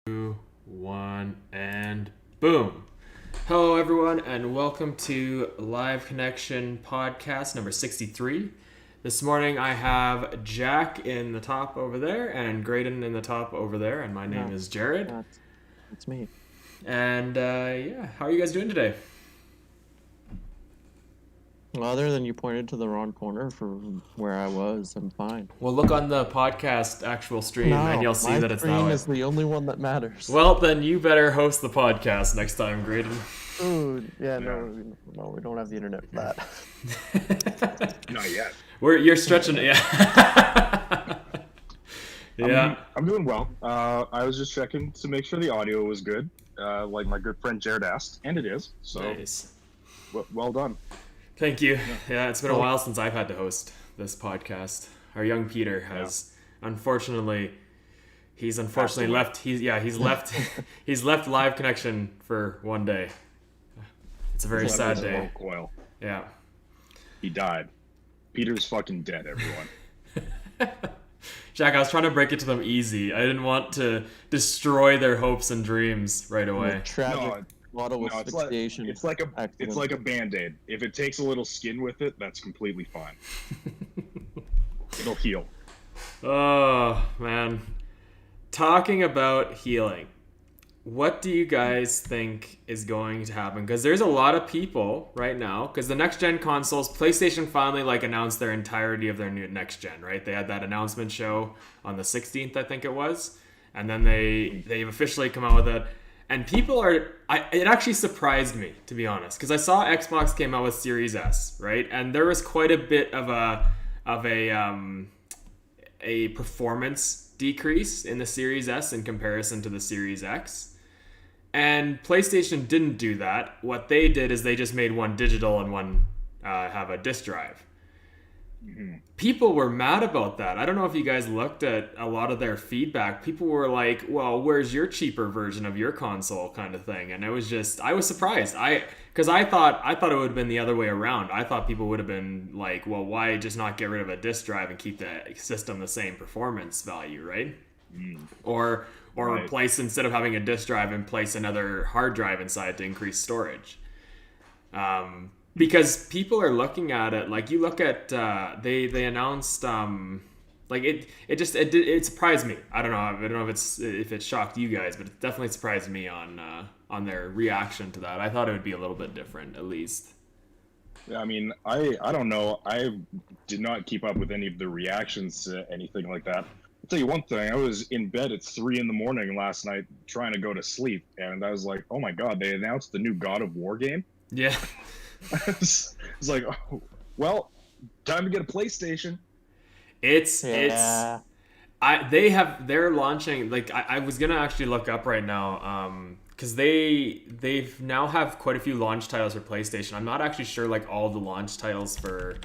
1, and boom. Hello, everyone, and welcome to Live Connection podcast number 63. This morning I have Jack in the top over there and Graydon in the top over there, and my name is Jared. It's me. And how are you guys doing today? Well, other than you pointed to the wrong corner for where I was, I'm fine. Well, look on the podcast actual stream and you'll see that it's that way. My stream is the only one that matters. Well, then you better host the podcast next time, Graydon. Ooh, no, we don't have the internet for that. Not yet. You're stretching it, yeah. Yeah. I'm doing well. I was just checking to make sure the audio was good, like my good friend Jared asked, and it is. So, nice. Well done. Thank you. Yeah, it's been a while since I've had to host this podcast. Our young Peter has, unfortunately, left. He's left. He's left Live Connection for one day. It's a very sad day. Coil. Yeah. He died. Peter's fucking dead, everyone. Jack, I was trying to break it to them easy. I didn't want to destroy their hopes and dreams right away. Tragic asphyxiation. It's like a Band-Aid. If it takes a little skin with it, that's completely fine. It'll heal. Oh, man. Talking about healing. What do you guys think is going to happen? Because there's a lot of people right now, because the next-gen consoles, PlayStation finally announced their entirety of their new next-gen, right? They had that announcement show on the 16th, I think it was. And then they've officially come out with it. And people it actually surprised me, to be honest, because I saw Xbox came out with Series S, right? And there was quite a bit of a performance decrease in the Series S in comparison to the Series X. And PlayStation didn't do that. What they did is they just made one digital and one have a disk drive. Mm-hmm. People were mad about that. I don't know if you guys looked at a lot of their feedback. People were like, well, where's your cheaper version of your console kind of thing? And I was surprised. Because I thought it would have been the other way around. I thought people would have been like, well, why just not get rid of a disk drive and keep the system the same performance value, right? Mm. Or right. Replace, instead of having a disk drive, and place another hard drive inside to increase storage. Because people are looking at it, like you look at, they announced, it surprised me. I don't know if it shocked you guys, but it definitely surprised me on their reaction to that. I thought it would be a little bit different, at least. Yeah, I mean, I don't know. I did not keep up with any of the reactions to anything like that. I'll tell you one thing. I was in bed at 3 a.m. last night trying to go to sleep, and I was like, oh my god, they announced the new God of War game? Yeah. It's like, oh, well, time to get a PlayStation. They're launching, like, I was gonna actually look up right now, because they've now have quite a few launch titles for PlayStation. I'm not actually sure like all the launch titles for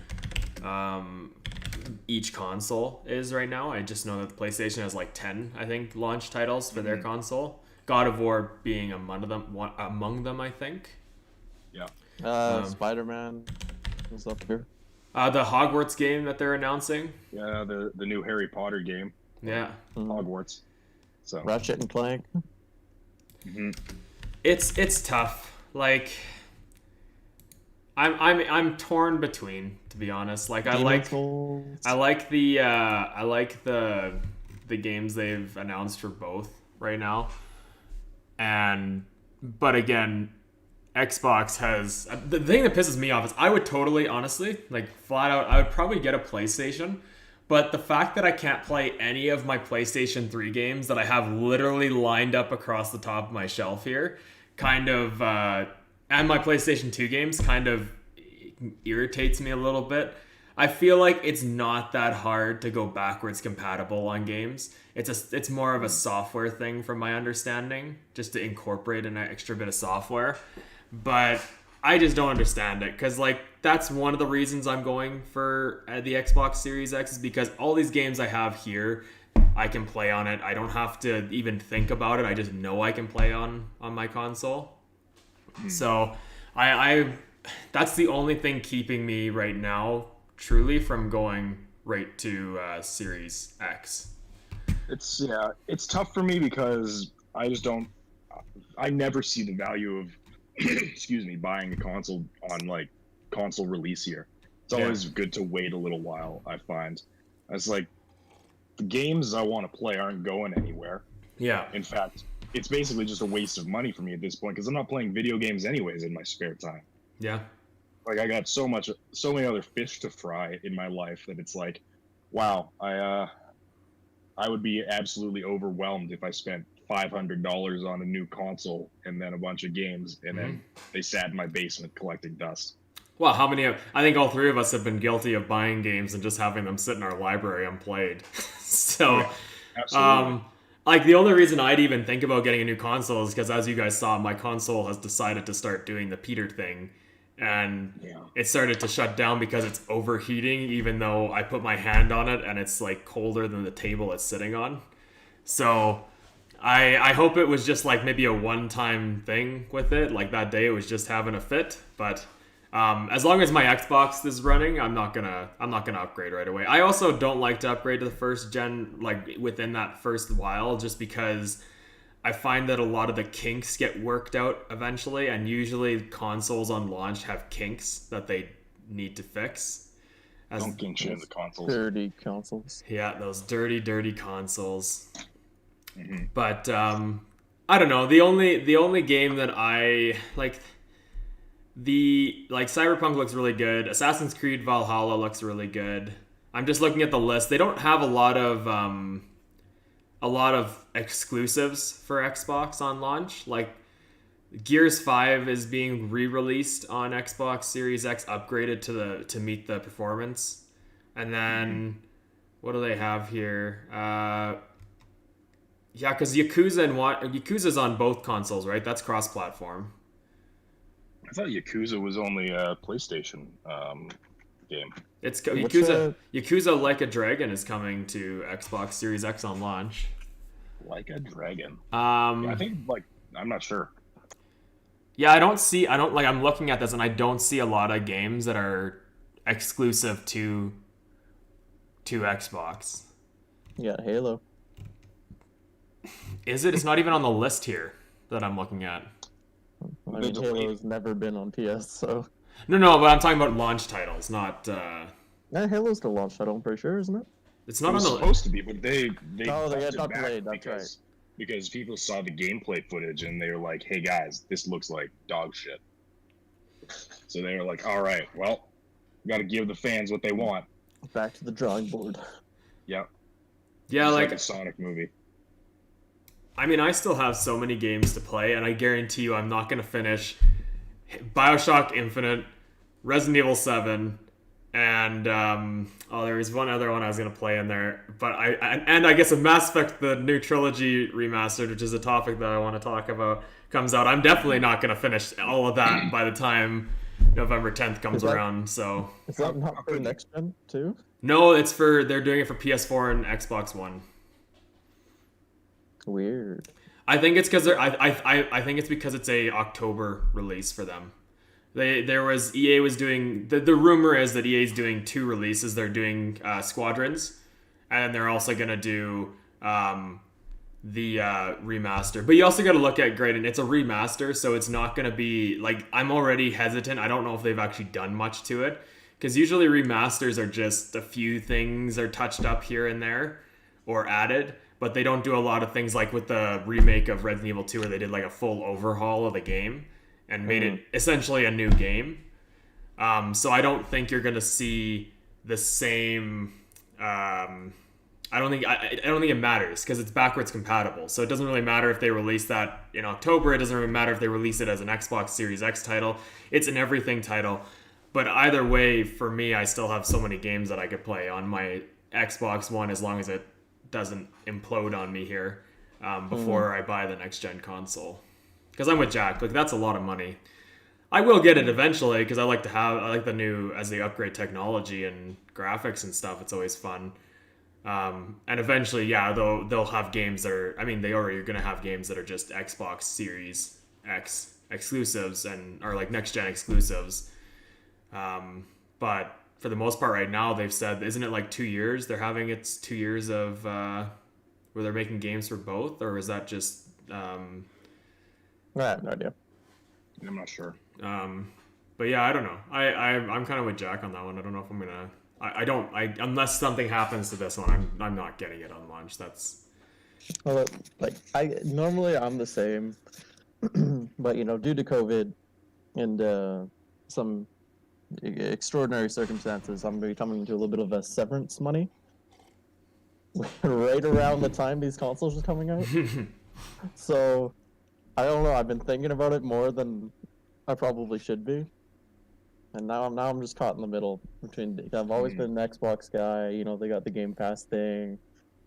each console is right now. I just know that the PlayStation has like 10, I think, launch titles for their console. God of War being among them, I think. Yeah. Spider-Man is up here. The Hogwarts game that they're announcing. Yeah, the new Harry Potter game. Yeah. Hogwarts. So Ratchet and Clank. Mm-hmm. It's tough. Like, I'm torn between, to be honest. Like, I like the games they've announced for both right now. But again, Xbox has, the thing that pisses me off is I would totally, honestly, like flat out, I would probably get a PlayStation, but the fact that I can't play any of my PlayStation 3 games that I have literally lined up across the top of my shelf here kind of, and my PlayStation 2 games kind of irritates me a little bit. I feel like it's not that hard to go backwards compatible on games. It's more of a software thing from my understanding, just to incorporate an extra bit of software. But I just don't understand it, because like that's one of the reasons I'm going for the Xbox Series X, is because all these games I have here, I can play on it. I don't have to even think about it. I just know I can play on my console. So I that's the only thing keeping me right now truly from going right to Series X. It's tough for me because I just don't. I never see the value of, excuse me, buying a console on like console release year. It's Yeah. always good to wait a little while. I find it's like the games I want to play aren't going anywhere. Yeah. In fact, it's basically just a waste of money for me at this point because I'm not playing video games anyways in my spare time. Yeah. Like I got so many other fish to fry in my life that it's like, wow, I would be absolutely overwhelmed if I spent $500 on a new console and then a bunch of games, and then they sat in my basement collecting dust. Well, how many I think all three of us have been guilty of buying games and just having them sit in our library unplayed. So, Yeah, absolutely. like the only reason I'd even think about getting a new console is because, as you guys saw, my console has decided to start doing the Peter thing, and Yeah. it started to shut down because it's overheating, even though I put my hand on it and it's like colder than the table it's sitting on. So I hope it was just like maybe a one-time thing with it, like that day it was just having a fit. But as long as my Xbox is running, I'm not gonna upgrade right away. I also don't like to upgrade to the first gen like within that first while, just because I find that a lot of the kinks get worked out eventually, and usually consoles on launch have kinks that they need to fix. Don't kink shit in the consoles. Dirty consoles. Yeah, those dirty consoles. Mm-hmm. But I don't know. The only game that I like, Cyberpunk looks really good. Assassin's Creed Valhalla looks really good. I'm just looking at the list. They don't have a lot of exclusives for Xbox on launch. Like Gears 5 is being re-released on Xbox Series X, upgraded to meet the performance. And then what do they have here? Yeah, because Yakuza's on both consoles, right? That's cross-platform. I thought Yakuza was only a PlayStation game. It's Yakuza Like a Dragon is coming to Xbox Series X on launch. Like a Dragon. Yeah, I think I'm not sure. Yeah, I'm looking at this and I don't see a lot of games that are exclusive to Xbox. Yeah, Halo. Is it? It's not even on the list here that I'm looking at. I mean, Halo's never been on PS, so. No, but I'm talking about launch titles, not. Yeah, Halo's still launch title, I'm pretty sure, isn't it? It's It not on was the. supposed to be, but they Oh, they bumped got it back delayed, that's right. because people saw the gameplay footage and they were like, "Hey guys, this looks like dog shit." So they were like, "All right, well, got to give the fans what they want." Back to the drawing board. Yep. Yeah, It's like a Sonic movie. I mean, I still have so many games to play, and I guarantee you I'm not going to finish Bioshock Infinite, Resident Evil 7, and there was one other one I was going to play in there. But I guess if Mass Effect, the new Trilogy remastered, which is a topic that I want to talk about, comes out, I'm definitely not going to finish all of that by the time November 10th comes around. So Is that not for next gen, too? no, they're doing it for PS4 and Xbox One. Weird. I think it's because I think it's because it's a October release for them. EA was doing the rumor is that EA is doing 2 releases. They're doing Squadrons, and they're also gonna do the remaster. But you also got to look at and it's a remaster, so it's not gonna be like I'm already hesitant. I don't know if they've actually done much to it, because usually remasters are just a few things are touched up here and there or added. But they don't do a lot of things like with the remake of Resident Evil 2 where they did like a full overhaul of the game and made it essentially a new game. So I don't think you're going to see the same... I don't think it matters because it's backwards compatible. So it doesn't really matter if they release that in October. It doesn't really matter if they release it as an Xbox Series X title. It's an everything title. But either way, for me, I still have so many games that I could play on my Xbox One as long as it doesn't implode on me here before I buy the next gen console, because I'm with Jack. Like, that's a lot of money. I will get it eventually because I like the new, as they upgrade technology and graphics and stuff. It's always fun. And eventually, yeah, they'll have games that are. I mean, they already are gonna have games that are just Xbox Series X exclusives and are like next gen exclusives. But for the most part right now, they've said, isn't it like 2 years? They're having it's 2 years of where they're making games for both, or is that just I have no idea. I'm not sure. But yeah, I don't know. I'm kind of with Jack on that one. I don't know if I'm gonna. Unless something happens to this one, I'm not getting it on launch. That's. Well, like I'm the same, but due to COVID and some extraordinary circumstances, I'm becoming into a little bit of a severance money right around the time these consoles are coming out. So I don't know. I've been thinking about it more than I probably should be, and now I'm just caught in the middle between. I've always been an Xbox guy. They got the Game Pass thing.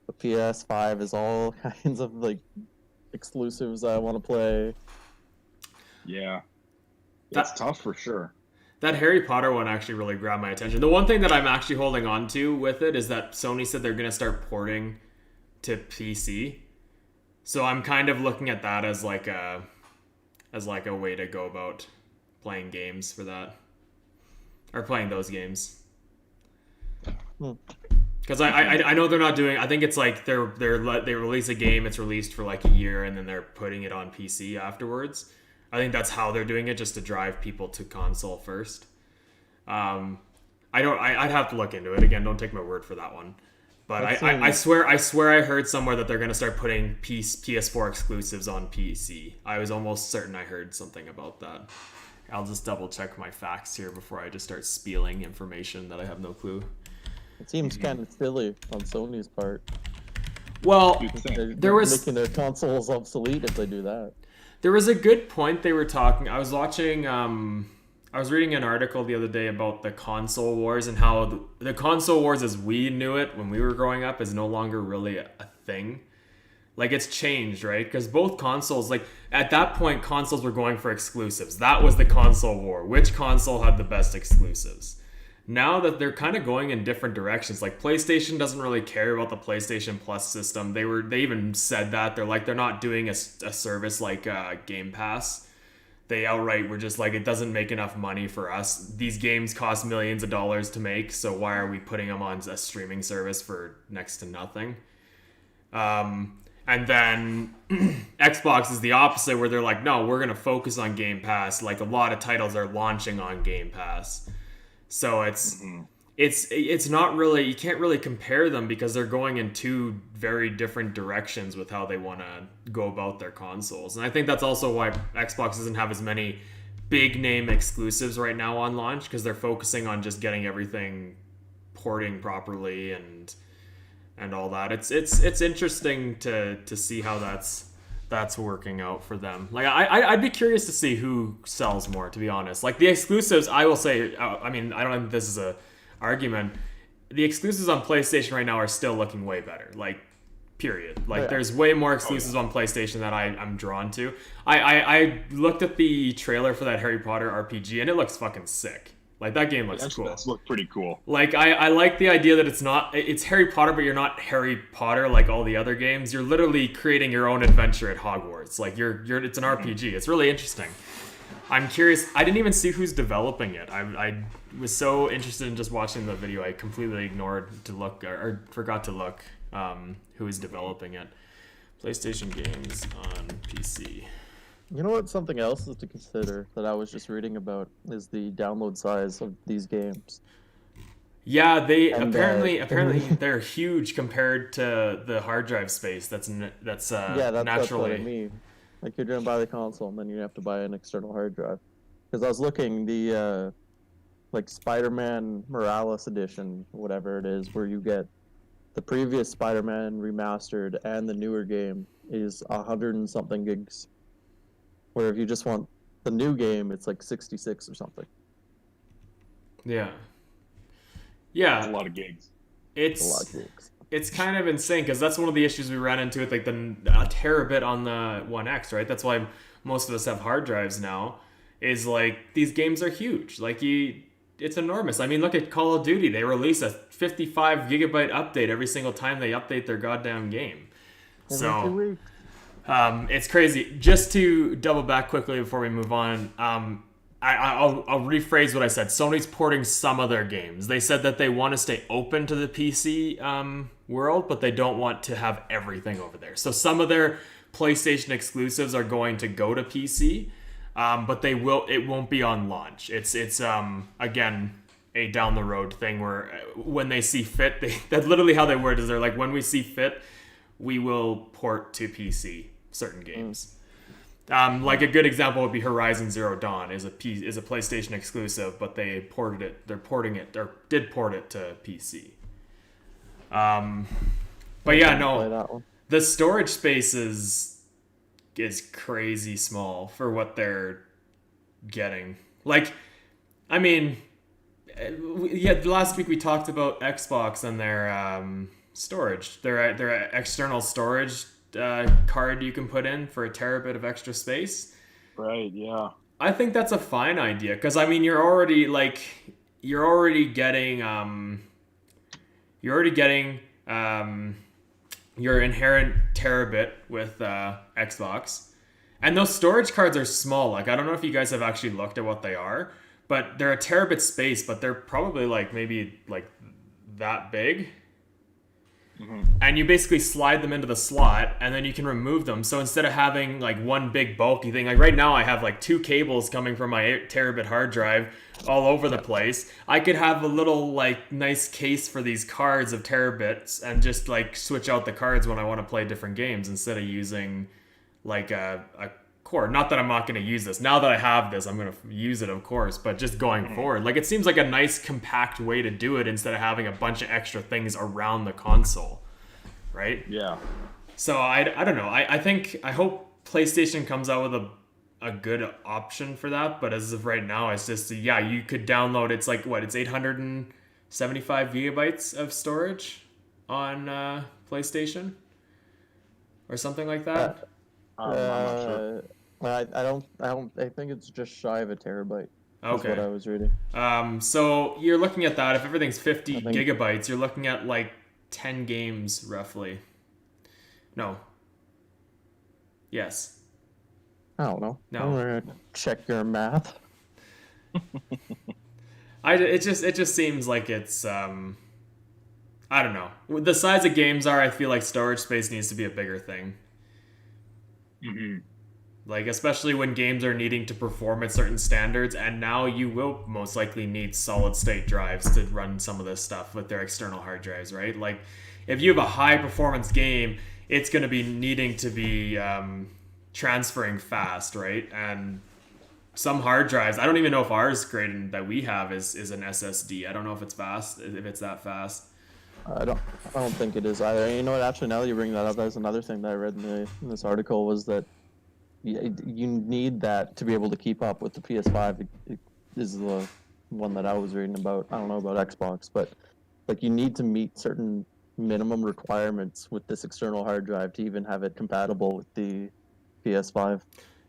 The PS5 is all kinds of like exclusives I want to play. Yeah, that's tough for sure. That Harry Potter one actually really grabbed my attention. The one thing that I'm actually holding on to with it is that Sony said they're going to start porting to PC. So I'm kind of looking at that as like a way to go about playing games for that, or playing those games. Because I know they're not doing. I think it's like they release a game, it's released for like a year, and then they're putting it on PC afterwards. I think that's how they're doing it, just to drive people to console first. I'd have to look into it again. Don't take my word for that one. But I swear I heard somewhere that they're going to start putting PS4 exclusives on PC. I was almost certain I heard something about that. I'll just double check my facts here before I just start spieling information that I have no clue. It seems kind of silly on Sony's part. Well, they're making their consoles obsolete if they do that. There was a good point they were talking. I was watching. I was reading an article the other day about the console wars and how the console wars as we knew it when we were growing up is no longer really a thing. Like, it's changed, right? Because both consoles, like, at that point, consoles were going for exclusives. That was the console war. Which console had the best exclusives? Now that they're kind of going in different directions, like PlayStation doesn't really care about the PlayStation Plus system. They even said that they're not doing a service like Game Pass. They outright were just like, it doesn't make enough money for us. These games cost millions of dollars to make, so why are we putting them on a streaming service for next to nothing? And then Xbox is the opposite, where they're like, no, we're gonna focus on Game Pass. Like, a lot of titles are launching on Game Pass. So it's not really, you can't really compare them because they're going in two very different directions with how they want to go about their consoles. And I think that's also why Xbox doesn't have as many big name exclusives right now on launch, because they're focusing on just getting everything porting properly and all that. It's interesting to see how that's working out for them. Like, I'd be curious to see who sells more, to be honest. Like, the exclusives, I will say, I mean, I don't think this is a argument. The exclusives on PlayStation right now are still looking way better. Like, period. Like, there's way more exclusives on PlayStation that I'm drawn to. I looked at the trailer for that Harry Potter RPG, and it looks fucking sick. Like, that game looks cool. It looks pretty cool. Like, I like the idea that it's Harry Potter, but you're not Harry Potter like all the other games. You're literally creating your own adventure at Hogwarts. Like, it's an RPG. It's really interesting. I'm curious. I didn't even see who's developing it. I was so interested in just watching the video, I completely ignored to look or forgot to look who is developing it. PlayStation games on PC. You know what? Something else is to consider that I was just reading about is the download size of these games. Yeah, they apparently they're huge compared to the hard drive space. That's naturally. That's what I mean. Like, you're gonna buy the console and then you have to buy an external hard drive. Because I was looking, the like Spider-Man Morales edition, whatever it is, where you get the previous Spider-Man remastered and the newer game is 100 and something gigs. Where if you just want the new game, it's like 66 or something. Yeah. That's a lot of gigs. It's a lot of gigs. It's kind of insane because that's one of the issues we ran into with like the terabit on the One X, right? That's why most of us have hard drives now. Is like, these games are huge. Like, it's enormous. I mean, look at Call of Duty. They release a 55 gigabyte update every single time they update their goddamn game. So it's crazy. Just to double back quickly before we move on, I'll rephrase what I said. Sony's porting some of their games. They said that they want to stay open to the PC world, but they don't want to have everything over there. So some of their PlayStation exclusives are going to go to PC, but it won't be on launch. It's again a down the road thing where when they see fit, that's literally how they word it, is they're like, when we see fit, we will port to PC certain games. Like a good example would be Horizon Zero Dawn is a PlayStation exclusive, but they ported it. They're porting it or did port it to PC. But yeah, no, the storage space is crazy small for what they're getting. Like, I mean, yeah, last week we talked about Xbox and their storage, their external storage card you can put in for a terabit of extra space. Right. Yeah. I think that's a fine idea because I mean you're already getting your inherent terabit with Xbox, and those storage cards are small. Like I don't know if you guys have actually looked at what they are, but they're a terabit space, but they're probably like maybe like that big. Mm-hmm. And you basically slide them into the slot and then you can remove them. So instead of having like one big bulky thing, like right now I have like 2 cables coming from my terabit hard drive all over the place. I could have a little like nice case for these cards of terabits and just like switch out the cards when I want to play different games instead of using like a cord. Not that I'm not going to use this. Now that I have this, I'm going to use it, of course, but just going forward, like it seems like a nice compact way to do it instead of having a bunch of extra things around the console, right? Yeah. So I don't know. I hope PlayStation comes out with a good option for that, but as of right now, it's just, yeah, you could download, it's like, what, it's 875 gigabytes of storage on PlayStation or something like that. I'm not sure. I think it's just shy of a terabyte. Okay. That's what I was reading. So you're looking at that. If everything's 50 gigabytes, you're looking at like 10 games roughly. No. Yes. I don't know. No. I'm gonna check your math. It just seems like it's I don't know. The size of games I feel like storage space needs to be a bigger thing. Mm-hmm. Like, especially when games are needing to perform at certain standards, and now you will most likely need solid-state drives to run some of this stuff with their external hard drives, right? Like, if you have a high-performance game, it's going to be needing to be transferring fast, right? And some hard drives, I don't even know if ours graded that we have is an SSD. I don't know if it's fast, if it's that fast. I don't think it is either. You know what? Actually, now that you bring that up, there's another thing that I read in this article was that you need that to be able to keep up with the PS5. It is the one that I was reading about. I don't know about Xbox, but like you need to meet certain minimum requirements with this external hard drive to even have it compatible with the PS5.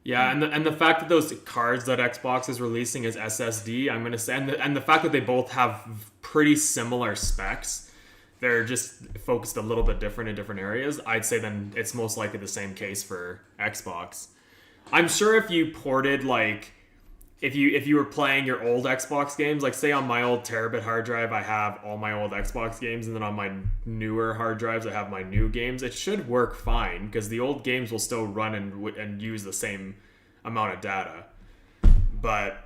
Yeah, and the fact that those cards that Xbox is releasing is SSD, I'm gonna say, and the fact that they both have pretty similar specs, they're just focused a little bit different in different areas. I'd say then it's most likely the same case for Xbox. I'm sure if you ported like if you were playing your old Xbox games, like say on my old terabit hard drive, I have all my old Xbox games, and then on my newer hard drives, I have my new games. It should work fine because the old games will still run and use the same amount of data. But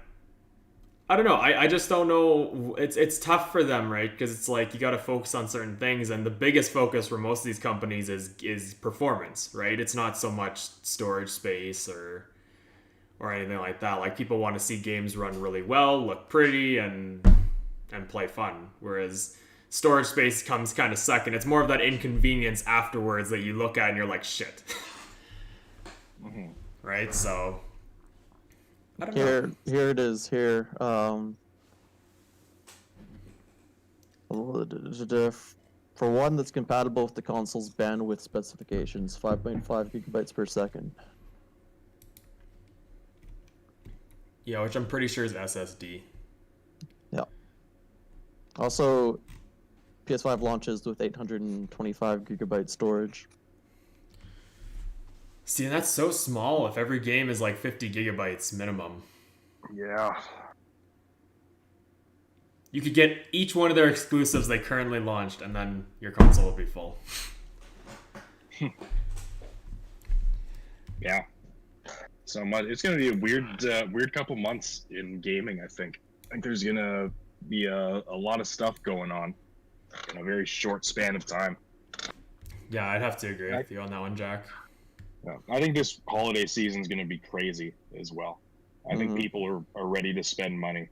I don't know. I just don't know. It's tough for them, right? Because it's like you got to focus on certain things, and the biggest focus for most of these companies is performance, right? It's not so much storage space or anything like that. Like people want to see games run really well, look pretty, and play fun. Whereas storage space comes kind of second. It's more of that inconvenience afterwards that you look at and you're like, shit. Mm-hmm. Right? So I don't know. Here it is. Here, for one that's compatible with the console's bandwidth specifications, 5.5 gigabytes per second. Yeah, which I'm pretty sure is SSD. Yeah. Also, PS5 launches with 825 gigabyte storage. See, and that's so small if every game is like 50 gigabytes minimum. Yeah. You could get each one of their exclusives they currently launched, and then your console will be full. Yeah. So much. It's going to be a weird couple months in gaming. I think there's going to be a lot of stuff going on in a very short span of time. Yeah, I'd have to agree with you on that one, Jack. Yeah. I think this holiday season is going to be crazy as well. I think people are ready to spend money.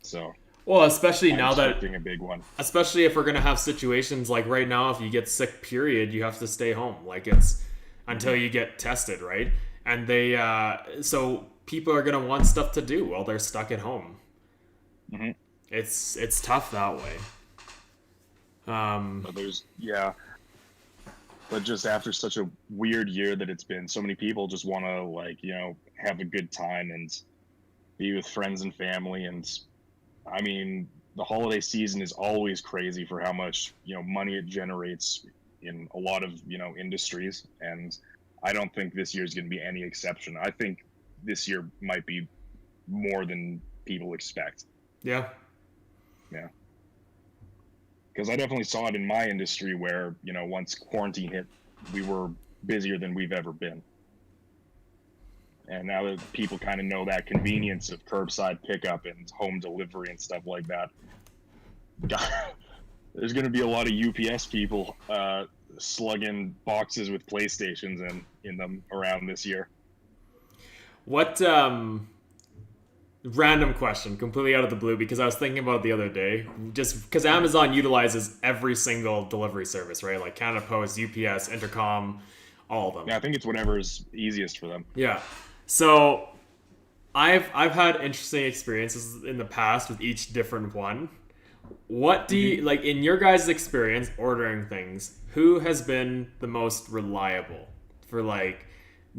So Well, especially I'm now that, expecting a big one. especially if we're gonna have situations like right now, if you get sick, period, you have to stay home. Like it's until you get tested, right? And they, so people are gonna want stuff to do while they're stuck at home. Mm-hmm. It's tough that way. But but just after such a weird year that it's been, so many people just want to have a good time and be with friends and family. And I mean, the holiday season is always crazy for how much money it generates in a lot of industries, and I don't think this year is going to be any exception. I think this year might be more than people expect. Yeah. Yeah. Because I definitely saw it in my industry where, once quarantine hit, we were busier than we've ever been. And now that people kind of know that convenience of curbside pickup and home delivery and stuff like that, there's going to be a lot of UPS people slugging boxes with PlayStations in them around this year. What random question, completely out of the blue, because I was thinking about it the other day, just because Amazon utilizes every single delivery service, right? Like Canada Post, UPS, Intercom, all of them. Yeah, I think it's whatever's easiest for them. Yeah. So I've had interesting experiences in the past with each different one. What do you like in your guys' experience ordering things? Who has been the most reliable for like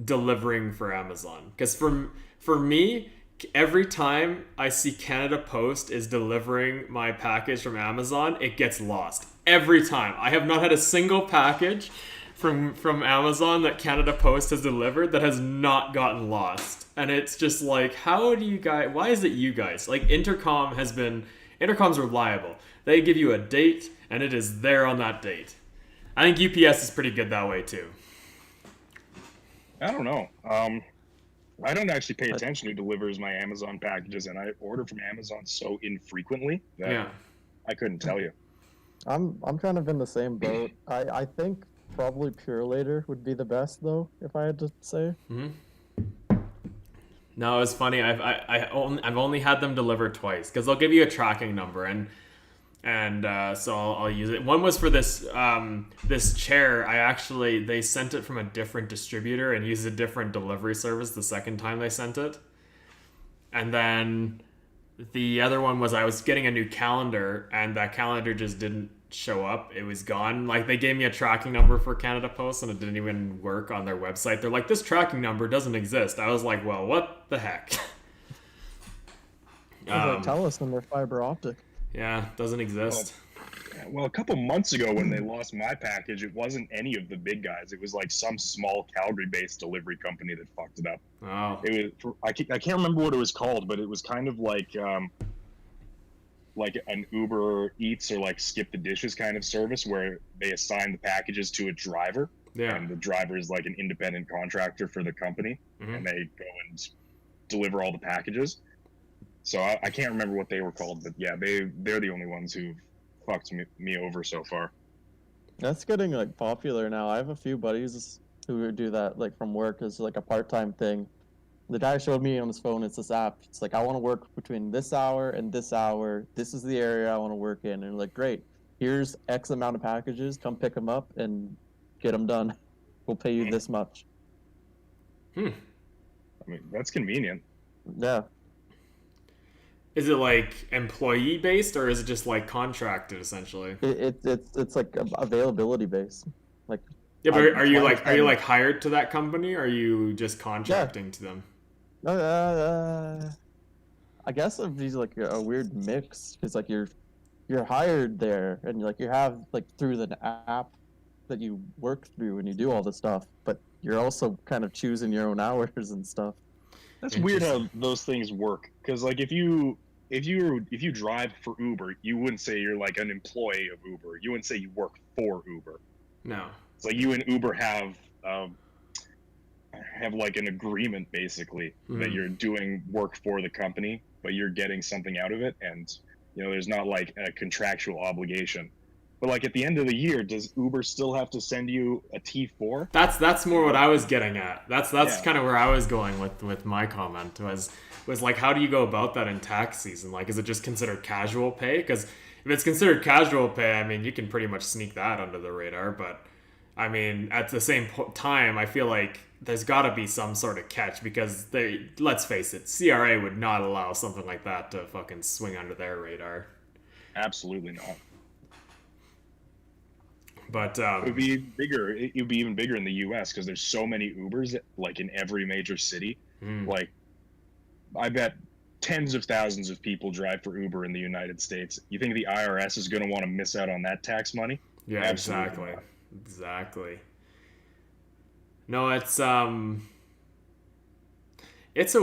delivering for Amazon? Because for me, every time I see Canada Post is delivering my package from Amazon, it gets lost. Every time. I have not had a single package from Amazon that Canada Post has delivered that has not gotten lost. And it's just like, how do you guys, why is it you guys? Like Intercom's reliable. They give you a date and it is there on that date. I think UPS is pretty good that way too. I don't know. I don't actually pay attention who delivers my Amazon packages, and I order from Amazon so infrequently that I couldn't tell you. I'm kind of in the same boat. I think probably Pure Later would be the best though, if I had to say. No, it's funny. I've only had them deliver twice because they'll give you a tracking number and so I'll use it. One was for this this chair. They sent it from a different distributor and used a different delivery service the second time they sent it. And then the other one was I was getting a new calendar and that calendar just didn't show up. It was gone. Like they gave me a tracking number for Canada Post and it didn't even work on their website. They're like, this tracking number doesn't exist. I was like, well, what the heck? Tell us when they're fiber optic. Yeah, doesn't exist. Well, a couple months ago when they lost my package, it wasn't any of the big guys. It was like some small Calgary-based delivery company that fucked it up. Oh. It was, I can't remember what it was called, but it was kind of like an Uber Eats or like Skip the Dishes kind of service where they assign the packages to a driver. Yeah. And the driver is like an independent contractor for the company, and they go and deliver all the packages. So I can't remember what they were called, but yeah, they're the only ones who've fucked me over so far. That's getting like popular now. I have a few buddies who do that like from work as like a part-time thing. The guy showed me on his phone, it's this app. It's like, I want to work between this hour and this hour. This is the area I want to work in. And like, great, here's X amount of packages. Come pick them up and get them done. We'll pay you this much. I mean, that's convenient. Yeah. Is it like employee based or is it just like contracted essentially? It's like availability based. Like yeah, but are you like hired to that company or are you just contracting to them? I guess it'd be like a weird mix because like you're hired there and like you have like through the app that you work through and you do all the stuff, but you're also kind of choosing your own hours and stuff. That's weird how those things work. Because like if you drive for Uber, you wouldn't say you're like an employee of Uber. You wouldn't say you work for Uber. No. It's like you and Uber have I have like an agreement basically that you're doing work for the company, but you're getting something out of it, and there's not like a contractual obligation. But like at the end of the year, does Uber still have to send you a T4? That's more what I was getting at. That's Yeah. kind of where I was going with my comment was like, how do you go about that in tax season? Like, is it just considered casual pay? Because if it's considered casual pay, I mean, you can pretty much sneak that under the radar. But I mean, at the same time, I feel like there's got to be some sort of catch, because let's face it, CRA would not allow something like that to fucking swing under their radar. Absolutely not. But it would be bigger. It would be even bigger in the U.S. because there's so many Ubers, like in every major city. Like, I bet tens of thousands of people drive for Uber in the United States. You think the IRS is going to want to miss out on that tax money? Yeah, Absolutely exactly. No, it's it's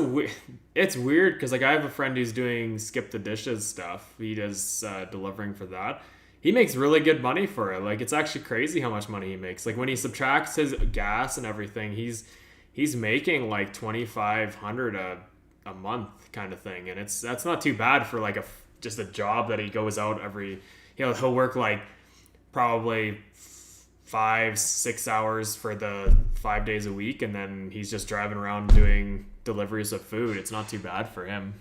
weird because like I have a friend who's doing skip the dishes stuff. He does delivering for that. He makes really good money for it. Like, it's actually crazy how much money he makes. Like, when he subtracts his gas and everything, he's making like 2,500 a month kind of thing, and that's not too bad for like just a job that he goes out every. He'll work like probably 5-6 hours for the 5 days a week, and then he's just driving around doing deliveries of food. It's not too bad for him.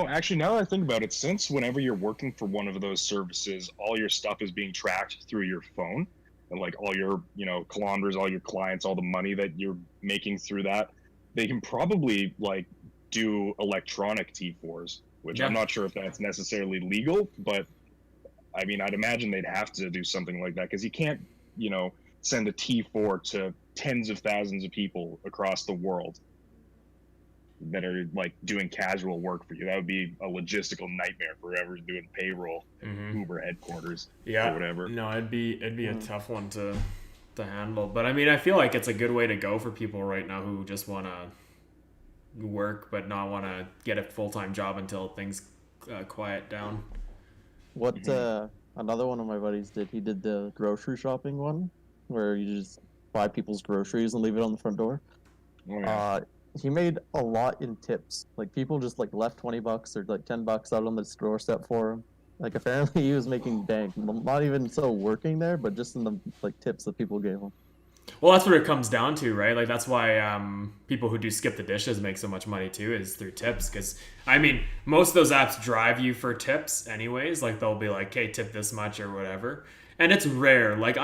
Actually, now that I think about it, since whenever you're working for one of those services, all your stuff is being tracked through your phone, and like all your, kilometers, all your clients, all the money that you're making through that, they can probably like do electronic T4s, which I'm not sure if that's necessarily legal, but I mean, I'd imagine they'd have to do something like that, because you can't, send a T4 to tens of thousands of people across the world that are like doing casual work for you. That would be a logistical nightmare for whoever's doing payroll at Uber headquarters or whatever. No, it'd be a tough one to handle. But I mean, I feel like it's a good way to go for people right now who just want to work but not want to get a full-time job until things quiet down. What another one of my buddies did, he did the grocery shopping one, where you just buy people's groceries and leave it on the front door. He made a lot in tips. Like, people just like left $20 or like $10 out on the doorstep for him. Like, apparently he was making bank, not even so working there, but just in the like tips that people gave him. Well, that's what it comes down to, right? Like, that's why people who do skip the dishes make so much money too, is through tips. Because I mean, most of those apps drive you for tips anyways. Like, they'll be like, "Hey, tip this much" or whatever. And it's rare. Like,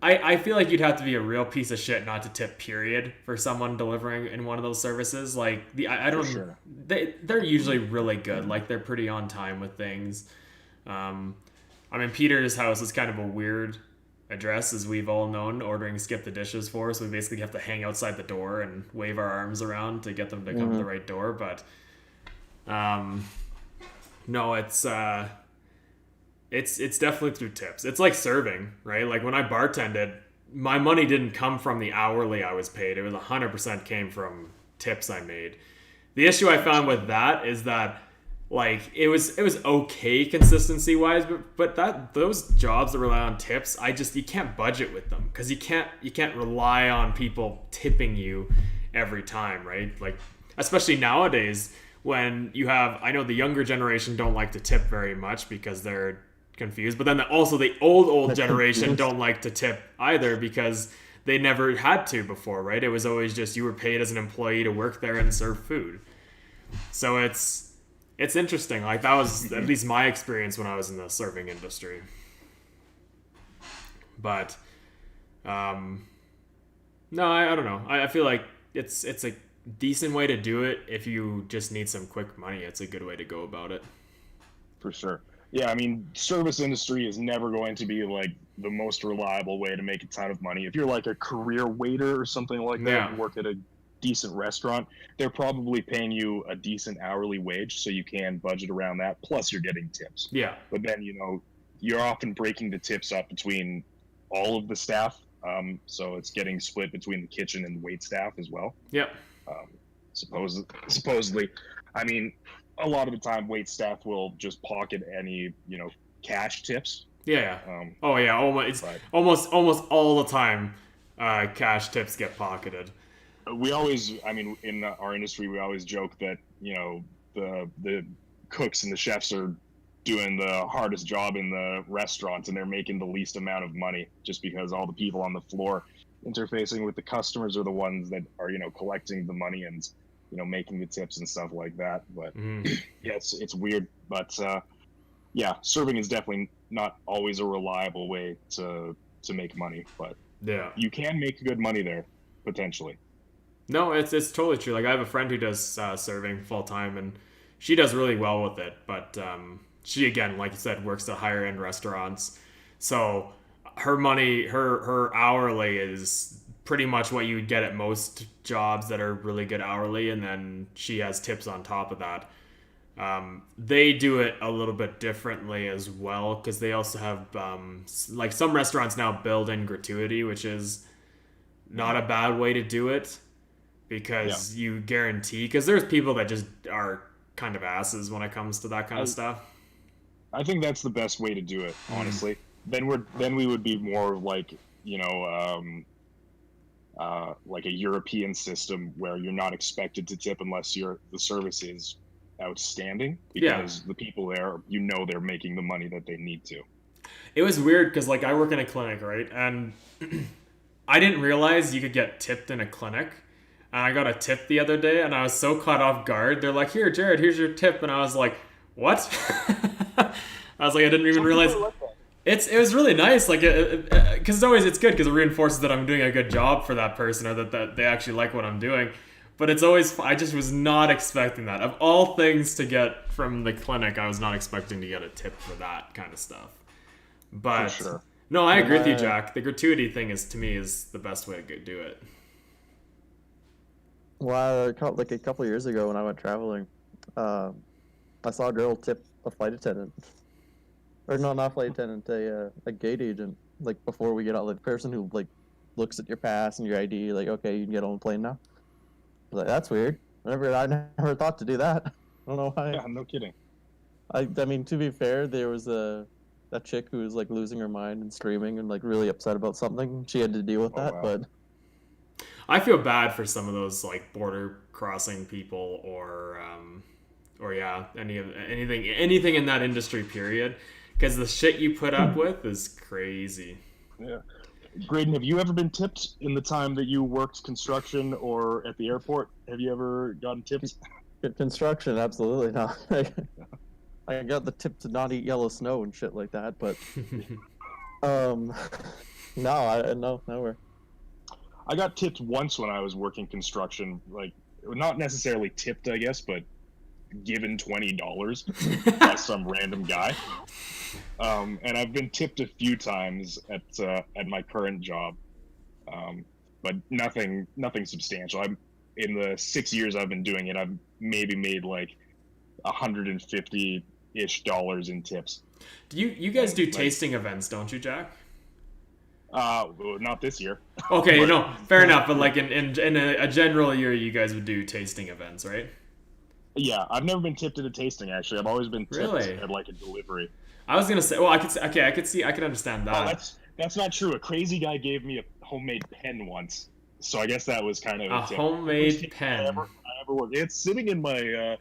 I feel like you'd have to be a real piece of shit not to tip, period, for someone delivering in one of those services. Like, I don't. Sure. They're usually really good. Like, they're pretty on time with things. I mean, Peter's house is kind of a weird address, as we've all known, ordering skip the dishes for. So we basically have to hang outside the door and wave our arms around to get them to come to the right door. But no, it's definitely through tips. It's like serving, right? Like, when I bartended, my money didn't come from the hourly I was paid. It was 100% came from tips I made. The issue I found with that is that, like, it was okay consistency wise, but those jobs that rely on tips, you can't budget with them, because you can't rely on people tipping you every time, right? Like, especially nowadays, when you have, I know the younger generation don't like to tip very much because they're confused, but then also the old generation don't like to tip either, because they never had to before, right? It was always just, you were paid as an employee to work there and serve food. So it's interesting. Like, that was at least my experience when I was in the serving industry. But no, I don't know. I feel like it's a decent way to do it. If you just need some quick money, it's a good way to go about it. For sure. Yeah, I mean, service industry is never going to be like the most reliable way to make a ton of money. If you're like a career waiter or something like that, you work at a decent restaurant, they're probably paying you a decent hourly wage, so you can budget around that. Plus, you're getting tips. Yeah. But then, you're often breaking the tips up between all of the staff. So it's getting split between the kitchen and the wait staff as well. Yep. Supposedly, I mean, a lot of the time, wait staff will just pocket any, cash tips. Yeah. Almost all the time, cash tips get pocketed. we always, I mean, in our industry, we always joke that the cooks and the chefs are doing the hardest job in the restaurants, and they're making the least amount of money just because all the people on the floor interfacing with the customers are the ones that are collecting the money and making the tips and stuff like that. But yeah, it's weird, but yeah, serving is definitely not always a reliable way to make money, but Yeah. you can make good money there potentially. No, it's totally true. Like I have a friend who does serving full time, and she does really well with it. But she, again, like you said, works at higher end restaurants, so her money, her hourly is pretty much what you would get at most jobs that are really good hourly, and then she has tips on top of that. They do it a little bit differently as well because they also have like some restaurants now build in gratuity, which is not a bad way to do it because you guarantee, because there's people that just are kind of asses when it comes to that kind of stuff. I think that's the best way to do it, honestly. Then we would be more like like a European system where you're not expected to tip unless the service is outstanding, because the people there, they're making the money that they need to. It was weird because like I work in a clinic, right, and I didn't realize you could get tipped in a clinic. And I got a tip the other day, and I was so caught off guard. They're like, "Here, Jared, here's your tip," and I was like, "What?" I was like, I didn't even realize. It was really nice, like, because it's good because it reinforces that I'm doing a good job for that person, or that they actually like what I'm doing. But it's always, I just was not expecting that. Of all things to get from the clinic, I was not expecting to get a tip for that kind of stuff. But For sure. No, I agree with you, Jack. The gratuity thing to me is the best way to do it. Well, like a couple years ago when I went traveling, I saw a girl tip a flight attendant, or no, not flight attendant, a gate agent. Like before we get out, like the person who like looks at your pass and your ID, like, okay, you can get on the plane now. I was like, that's weird. I never thought to do that. I don't know why. Yeah, no kidding. I mean, to be fair, there was a chick who was like losing her mind and screaming and like really upset about something. She had to deal with that, wow. but I feel bad for some of those like border crossing people or anything in that industry period, because the shit you put up with is crazy. Yeah. Graydon, have you ever been tipped in the time that you worked construction or at the airport? Have you ever gotten tipped? construction, absolutely not. I got the tip to not eat yellow snow and shit like that, but no, nowhere. I got tipped once when I was working construction, like not necessarily tipped, I guess, but given $20 by some random guy. And I've been tipped a few times at my current job, but nothing substantial. In the 6 years I've been doing it, I've maybe made like $150-ish in tips. Do you guys do tasting events, don't you, Jack? Not this year. Okay, fair enough. But like in a general year, you guys would do tasting events, right? Yeah, I've never been tipped at a tasting. Actually, I've always been tipped at like a delivery. I was gonna say, well, I could understand that. Oh, that's not true. A crazy guy gave me a homemade pen once, so I guess that was kind of a homemade pen. I ever worked. It's sitting in my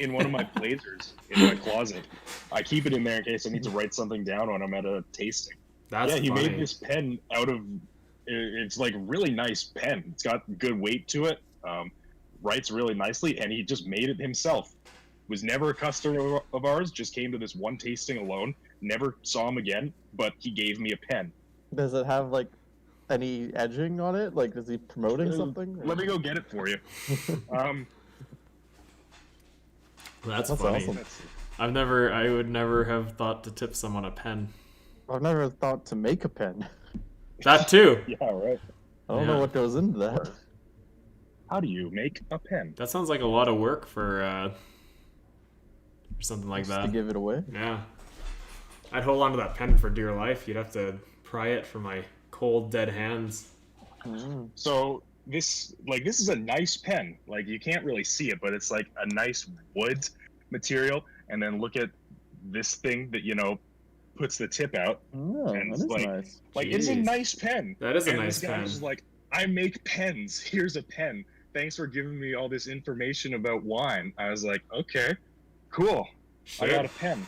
in one of my blazers in my closet. I keep it in there in case I need to write something down when I'm at a tasting. That's he funny. made this pen out of. It's like really nice pen. It's got good weight to it. Writes really nicely, and he just made it himself. Was never a customer of ours. Just came to this one tasting alone. Never saw him again. But he gave me a pen. Does it have like any edging on it? Like, is he promoting something? Let me go get it for you. That's funny. Awesome. I would never have thought to tip someone a pen. I've never thought to make a pen. That too. Yeah, right. I don't know what goes into that. How do you make a pen? That sounds like a lot of work for something like Just that. to give it away. Yeah. I'd hold on to that pen for dear life. You'd have to pry it from my cold, dead hands. So this is a nice pen. Like, you can't really see it, but it's like a nice wood material. And then look at this thing that puts the tip out. Oh, and that it's is like, nice. like it's a Jeez. nice pen. That is a and nice this guy pen. was like, I make pens. Here's a pen. Thanks for giving me all this information about wine. I was like, okay, cool. I got a pen.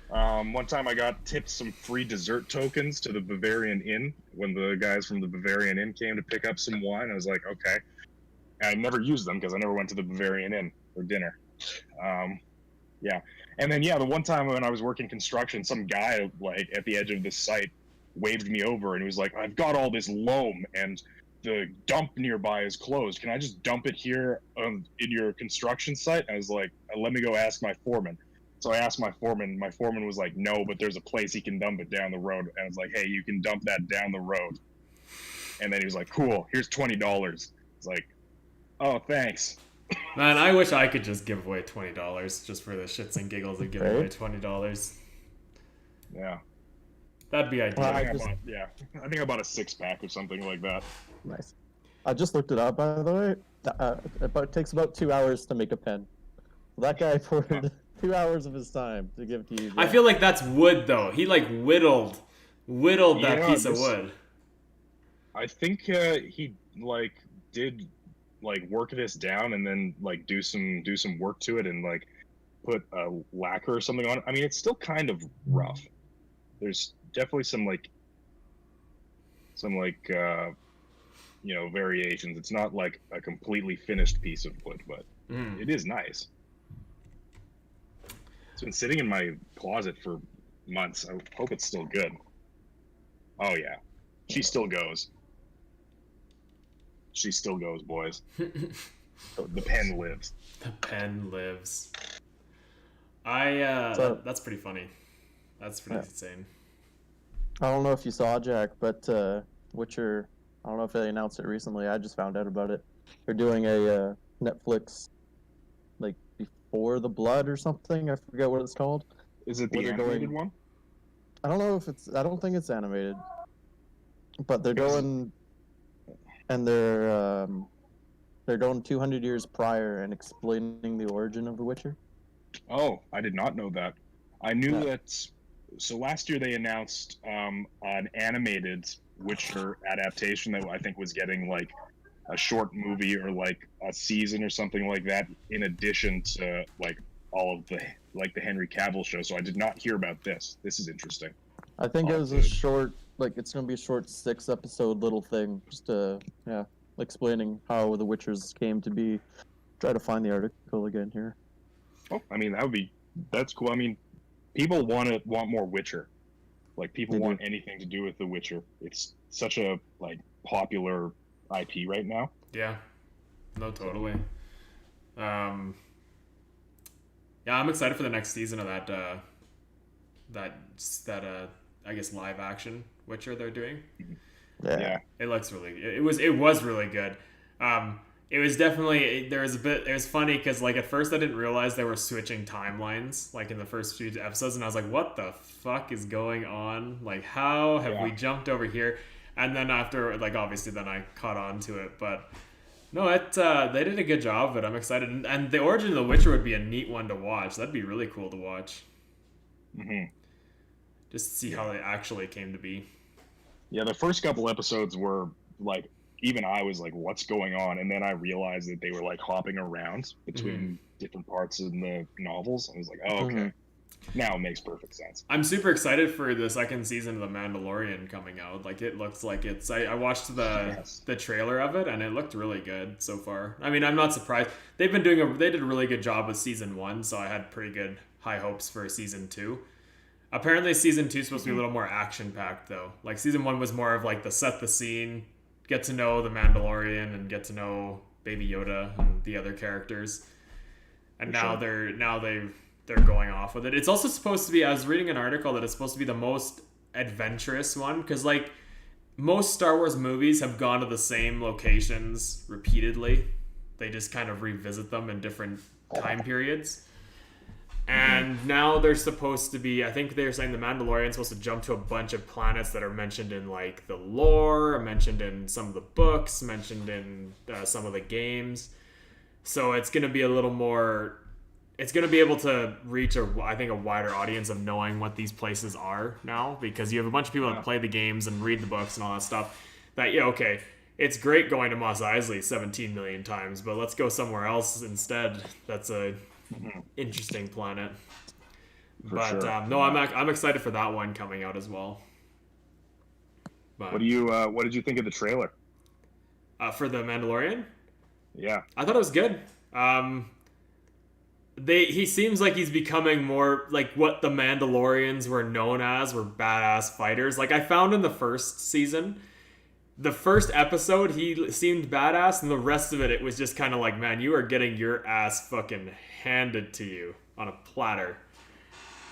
One time I got tipped some free dessert tokens to the Bavarian Inn when the guys from the Bavarian Inn came to pick up some wine. I was like, okay. And I never used them because I never went to the Bavarian Inn for dinner. Yeah. And then, the one time when I was working construction, some guy like at the edge of this site waved me over and he was like, I've got all this loam and the dump nearby is closed. Can I just dump it here in your construction site? I was like, let me go ask my foreman. So I asked my foreman. My foreman was like, no, but there's a place he can dump it down the road. And I was like, hey, you can dump that down the road. And then he was like, cool, here's $20. It's like, oh, thanks. Man, I wish I could just give away $20 just for the shits and giggles of giving away $20. Yeah. That'd be ideal. I think I bought a 6-pack or something like that. Nice. I just looked it up, by the way. It takes about 2 hours to make a pen. That guy poured 2 hours of his time to give to you. I feel like that's wood, though. He like whittled that piece of wood. I think he like did like work this down and then like do some work to it and like put a lacquer or something on it. I mean, it's still kind of rough. There's definitely some variations. It's not like a completely finished piece of wood, but it is nice. It's been sitting in my closet for months. I hope it's still good. Oh yeah, she still goes. She still goes, boys. The pen lives. The pen lives. That's pretty funny. That's pretty insane. I don't know if you saw, Jack, but Witcher, I don't know if they announced it recently. I just found out about it. They're doing a Netflix, like, Before the Blood or something. I forget what it's called. Is it the animated one? I don't know if it's... I don't think it's animated. But they're going... And they're going 200 years prior and explaining the origin of The Witcher. Oh, I did not know that. I knew that... So last year they announced an animated Witcher adaptation that I think was getting like a short movie or like a season or something like that in addition to like all of the Henry Cavill show. So I did not hear about this. This is interesting. I think it was a short, like it's going to be a short 6-episode little thing just explaining how the Witchers came to be. Try to find the article again here. Oh, I mean, that's cool. I mean, people want more Witcher. Like, people want anything to do with The Witcher. It's such a, like, popular IP right now. Yeah. No, totally. Yeah, I'm excited for the next season of that I guess live action Witcher they're doing. Yeah. It looks really it was really good. It was definitely it was funny because like at first I didn't realize they were switching timelines like in the first few episodes, and I was like, what the fuck is going on? Like, how have we jumped over here? And then after, like, obviously then I caught on to it, but no, they did a good job of it. I'm excited, and the origin of The Witcher would be a neat one to watch. That'd be really cool to watch. Just to see how they actually came to be. Yeah, the first couple episodes were like, even I was like, what's going on? And then I realized that they were like hopping around between different parts of the novels. I was like, oh, okay. Now it makes perfect sense. I'm super excited for the second season of The Mandalorian coming out. Like, it looks like it's... I watched the trailer of it, and it looked really good so far. I mean, I'm not surprised. They did a really good job with season 1, so I had pretty good high hopes for season 2. Apparently, season 2 is supposed to be a little more action-packed, though. Like, season 1 was more of, like, the set the scene, get to know the Mandalorian, and get to know Baby Yoda and the other characters. And now they're going off with it. It's also supposed to be, I was reading an article that it's supposed to be the most adventurous one, because, like, most Star Wars movies have gone to the same locations repeatedly. They just kind of revisit them in different time periods. And now they're supposed to be, I think they're saying the Mandalorian's supposed to jump to a bunch of planets that are mentioned in, like, the lore, mentioned in some of the books, mentioned in some of the games. So it's going to be a little more... It's going to be able to reach, a wider audience of knowing what these places are now, because you have a bunch of people that play the games and read the books and all that stuff that, yeah, okay, it's great going to Mos Eisley 17 million times, but let's go somewhere else instead. That's a interesting planet. For But sure. no, I'm excited for that one coming out as well. But What did you think of the trailer? for the Mandalorian, Yeah. I thought it was good. He seems like he's becoming more like what the Mandalorians were known as, were badass fighters. Like I found in the first season, the first episode he seemed badass, and the rest of it was just kind of like, man, you are getting your ass fucking handed to you on a platter.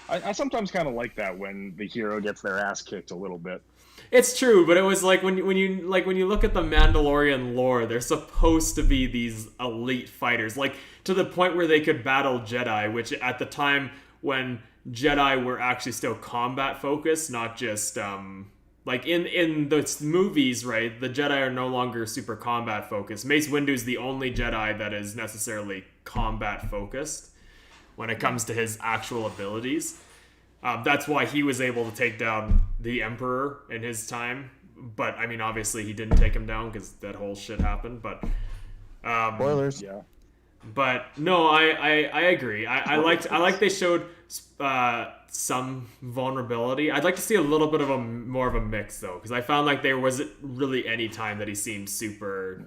I sometimes kind of like that when the hero gets their ass kicked a little bit. It's true, but it was like when you look at the Mandalorian lore, they're supposed to be these elite fighters, like to the point where they could battle Jedi, which at the time when Jedi were actually still combat focused, not just like in the movies, right? The Jedi are no longer super combat focused. Mace Windu's the only Jedi that is necessarily combat focused when it comes to his actual abilities. That's why he was able to take down the Emperor in his time. But, I mean, obviously he didn't take him down because that whole shit happened. But, Spoilers. Yeah. but no, I agree. I like they showed some vulnerability. I'd like to see a little bit of more of a mix though, because I found like there wasn't really any time that he seemed super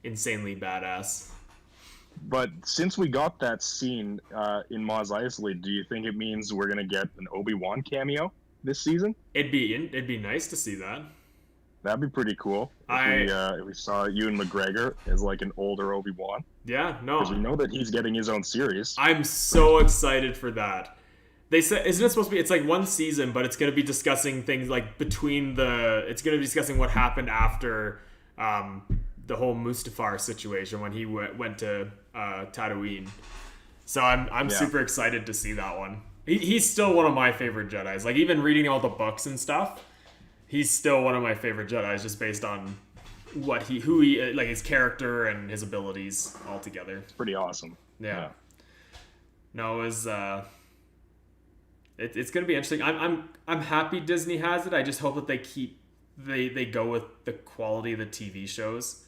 insanely badass. But since we got that scene in Mos Eisley, do you think it means we're gonna get an Obi-Wan cameo this season? It'd be nice to see that. That'd be pretty cool. If we saw Ewan McGregor as like an older Obi-Wan, Yeah, no. because we know that he's getting his own series. I'm so excited for that. They said, isn't it supposed to be? It's like one season, but it's going to be discussing things like It's going to be discussing what happened after the whole Mustafar situation when he went to Tatooine. So I'm super excited to see that one. He's still one of my favorite Jedis. Like even reading all the books and stuff, he's still one of my favorite Jedis, just based on who he like, his character and his abilities all together. It's pretty awesome. Yeah. No, it was it's gonna be interesting. I'm happy Disney has it. I just hope that they go with the quality of the TV shows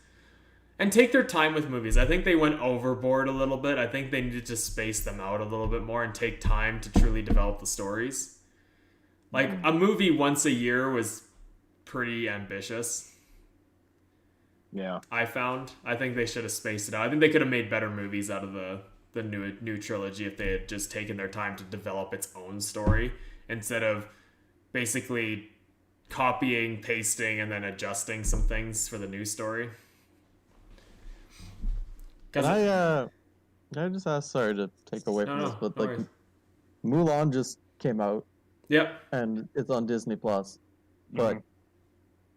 and take their time with movies. I think they went overboard a little bit. I think they needed to space them out a little bit more and take time to truly develop the stories. Like a movie once a year was pretty ambitious. Yeah. I think they should have spaced it out. I think they could have made better movies out of the new trilogy if they had just taken their time to develop its own story instead of basically copying, pasting, and then adjusting some things for the new story. Can I just ask? Sorry to take away from this, but like, Mulan just came out. Yep. And it's on Disney Plus, but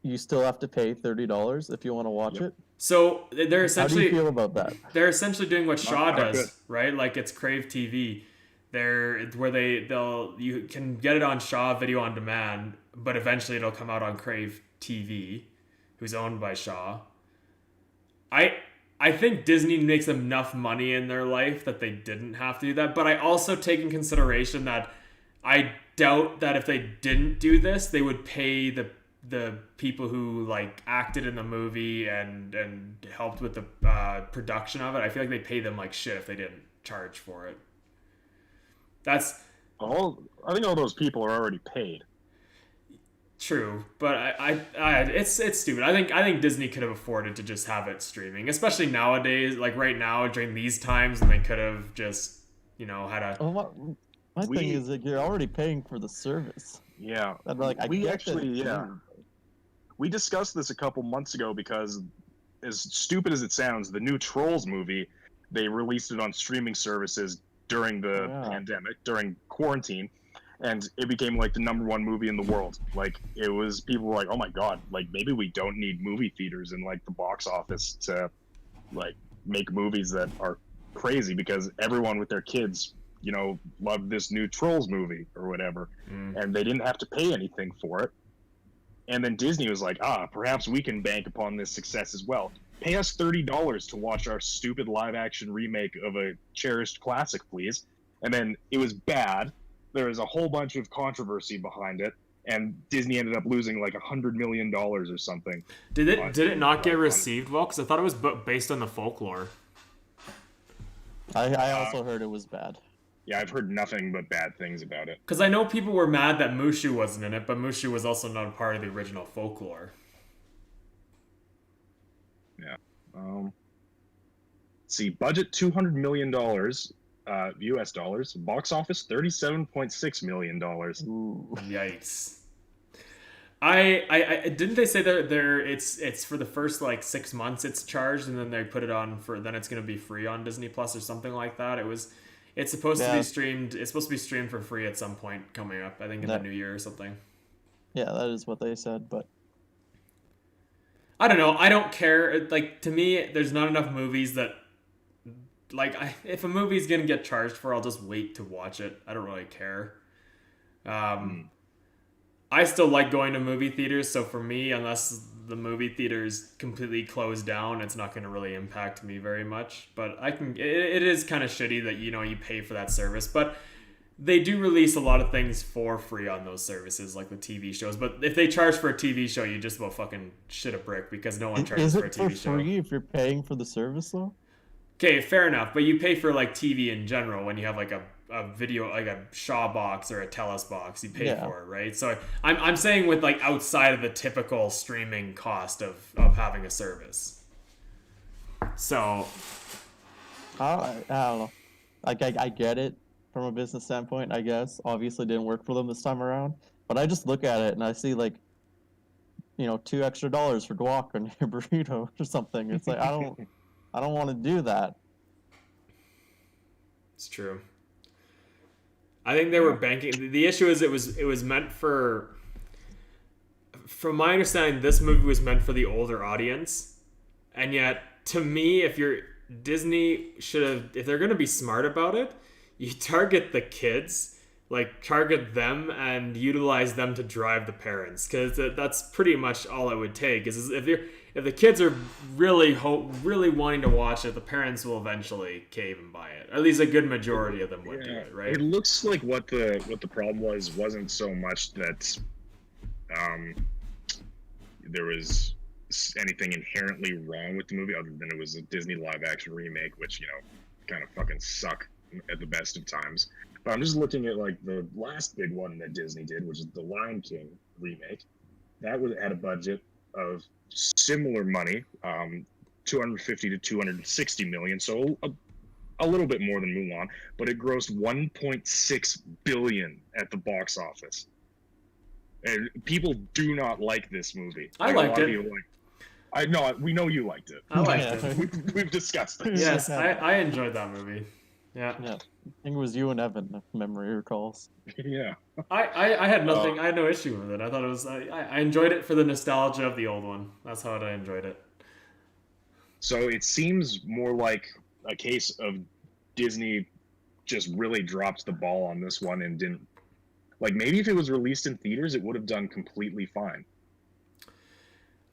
you still have to pay $30 if you want to watch it. So they're essentially. How do you feel about that? They're essentially doing what Shaw does, good. right? Like it's Crave TV. You can get it on Shaw Video on Demand, but eventually it'll come out on Crave TV, who's owned by Shaw. I think Disney makes enough money in their life that they didn't have to do that, but I also take in consideration that I doubt that if they didn't do this, they would pay the people who like acted in the movie and helped with the production of it. I feel like they pay them like shit if they didn't charge for it. I think all those people are already paid. True, but it's stupid. I think Disney could have afforded to just have it streaming, especially nowadays, like right now during these times, and they could have just had a. My thing is that you're already paying for the service. Yeah, And like we discussed this a couple months ago because, as stupid as it sounds, the new Trolls movie, they released it on streaming services during the pandemic, during quarantine, and it became like the #1 movie in the world. Like people were like, oh my god, like maybe we don't need movie theaters and like the box office to like make movies that are crazy, because everyone with their kids loved this new Trolls movie or whatever, and they didn't have to pay anything for it. And then Disney was like, perhaps we can bank upon this success as well. Pay us $30 to watch our stupid live-action remake of a cherished classic, please. And then it was bad. There was a whole bunch of controversy behind it. and Disney ended up losing like $100 million or something. Did it not get on- received well? Because I thought it was based on the folklore. I also heard it was bad. Yeah, I've heard nothing but bad things about it. Because I know people were mad that Mushu wasn't in it, but Mushu was also not a part of the original folklore. Yeah. Let's see, budget $200 million, US dollars. Box office $37.6 million. Ooh. Yikes. I didn't they say that it's for the first like 6 months it's charged, and then they put it on then it's gonna be free on Disney Plus or something like that. It's supposed to be streamed. It's supposed to be streamed for free at some point coming up. I think in the new year or something. Yeah, that is what they said, but I don't know. I don't care. Like, to me, there's not enough movies that, like, if a movie's gonna get charged for, I'll just wait to watch it. I don't really care. I still like going to movie theaters, so for me, unless the movie theater's completely closed down, it's not going to really impact me very much. But it is kind of shitty that, you pay for that service. But they do release a lot of things for free on those services, like the TV shows. But if they charge for a TV show, you just about fucking shit a brick, because no one charges for a TV show. Is it for free if you're paying for the service, though? Okay, fair enough. But you pay for, like, TV in general when you have, like, a video, like a Shaw box or a Telus box. You pay for it, right? So I'm saying with, like, outside of the typical streaming cost of having a service. So I don't know. Like, I get it from a business standpoint, I guess. Obviously didn't work for them this time around. But I just look at it and I see, like, $2 extra for guac on your burrito or something. It's like, I don't want to do that. It's true. I think they were banking. The issue is it was meant for. From my understanding, this movie was meant for the older audience, and yet, to me, if Disney should have, if they're going to be smart about it, you target the kids, like target them and utilize them to drive the parents, because that's pretty much all it would take. Is if the kids are really wanting to watch it, the parents will eventually cave and buy it. At least a good majority of them would do it, right? It looks like what the problem wasn't so much that there was anything inherently wrong with the movie, other than it was a Disney live action remake, which kind of fucking suck at the best of times. But I'm just looking at like the last big one that Disney did, which is the Lion King remake. That was at a budget of similar money, 250 to 260 million, so a little bit more than Mulan, but it grossed 1.6 billion at the box office. And people do not like this movie. I liked it. I know, we know you liked it. I liked it. We've discussed this. Yes, I enjoyed that movie. Yeah. I think it was you and Evan, if memory recalls. Yeah. I had nothing. I had no issue with it. I thought it was. I enjoyed it for the nostalgia of the old one. That's how I enjoyed it. So it seems more like a case of Disney just really dropped the ball on this one and didn't. Like, maybe if it was released in theaters, it would have done completely fine.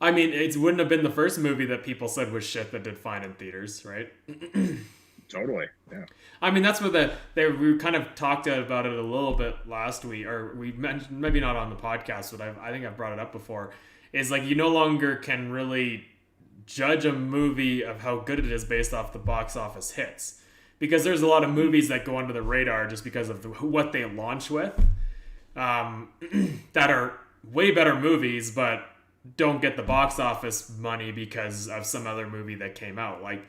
I mean, it wouldn't have been the first movie that people said was shit that did fine in theaters, right? Totally, yeah. I mean, that's what we kind of talked about it a little bit last week, or we mentioned, maybe not on the podcast, but I think I've brought it up before, is like you no longer can really judge a movie of how good it is based off the box office hits. Because there's a lot of movies that go under the radar just because of what they launch with, that are way better movies, but don't get the box office money because of some other movie that came out. Like,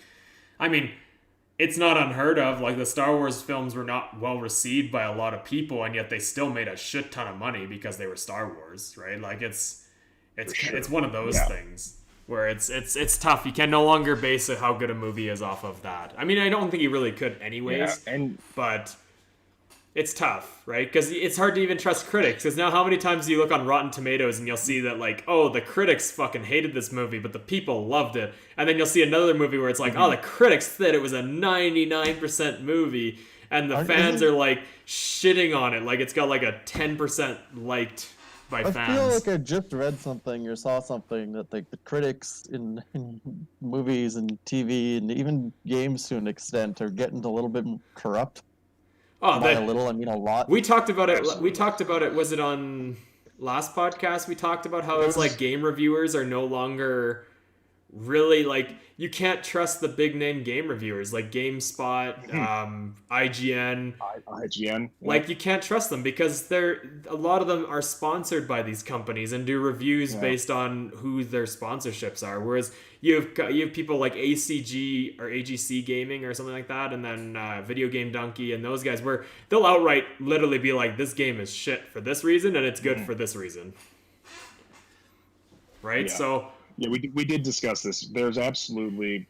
I mean, it's not unheard of. Like, the Star Wars films were not well received by a lot of people, and yet they still made a shit ton of money because they were Star Wars, right? Like, it's one of those things where it's tough. You can no longer base how good a movie is off of that. I mean, I don't think you really could anyways, but it's tough, right? Because it's hard to even trust critics. Because now how many times do you look on Rotten Tomatoes and you'll see that, like, oh, the critics fucking hated this movie, but the people loved it. And then you'll see another movie where it's like, oh, the critics said it was a 99% movie, and the fans are, like, shitting on it. Like, it's got, like, a 10% liked by fans. I feel like I just read something or saw something that, like, the critics in movies and TV and even games to an extent are getting a little bit corrupt. Oh, by a little, I mean a lot. We talked about it. We talked about it. Was it on last podcast we talked about how it's like game reviewers are no longer really like you can't trust the big name game reviewers like GameSpot, IGN. IGN. Like you can't trust them because a lot of them are sponsored by these companies and do reviews based on who their sponsorships are. Whereas you have people like ACG or AGC Gaming or something like that, and then Video Game Donkey and those guys where they'll outright literally be like, "This game is shit for this reason and it's good for this reason." Right? Yeah. So yeah, we did discuss this. There's absolutely,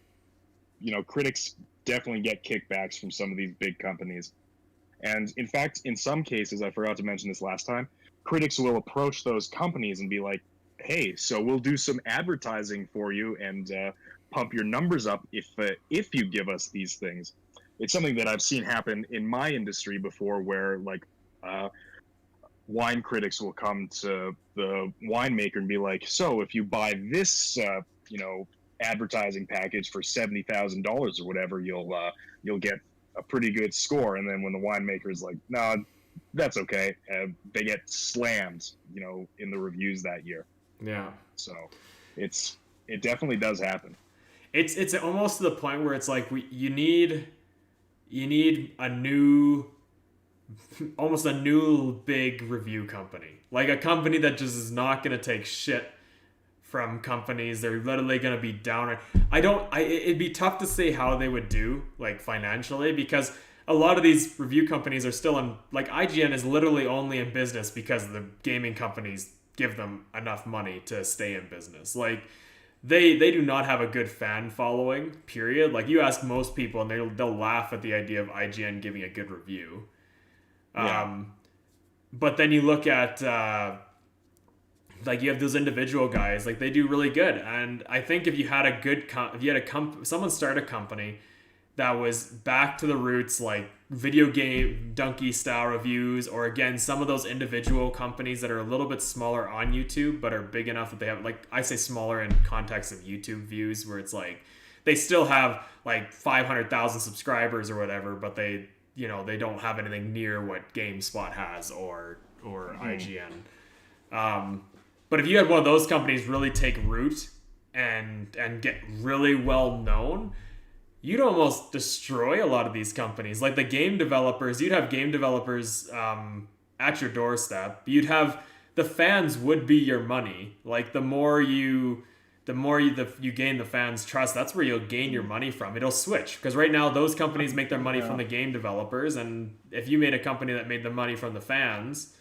critics definitely get kickbacks from some of these big companies. And in fact, in some cases, I forgot to mention this last time, critics will approach those companies and be like, hey, so we'll do some advertising for you and pump your numbers up if you give us these things. It's something that I've seen happen in my industry before where like wine critics will come to the winemaker and be like, so if you buy this, advertising package for $70,000 or whatever, you'll get a pretty good score. And then when the winemaker is like, no, that's okay, they get slammed, in the reviews that year. yeah. So it definitely does happen. It's almost to the point where it's like you need a new, almost a new big review company, like a company that just is not going to take shit from companies. They're literally going to be down. It'd be tough to say how they would do like financially because a lot of these review companies are still in, like IGN is literally only in business because the gaming companies give them enough money to stay in business. Like they do not have a good fan following, period. Like you ask most people and they'll laugh at the idea of IGN giving a good review. Yeah. But then you look at like you have those individual guys, like they do really good. And I think if you had a good someone start a company that was back to the roots, like Video Game Donkey style reviews, or again some of those individual companies that are a little bit smaller on YouTube but are big enough that they have, like I say smaller in context of YouTube views, where it's like they still have like 500,000 subscribers or whatever, but they don't have anything near what GameSpot has or IGN. But if you had one of those companies really take root and get really well known, you'd almost destroy a lot of these companies. Like the game developers, you'd have game developers at your doorstep. The fans would be your money. Like the more you gain the fans' trust, that's where you'll gain your money from. It'll switch because right now those companies make their money from the game developers, and if you made a company that made the money from the fans,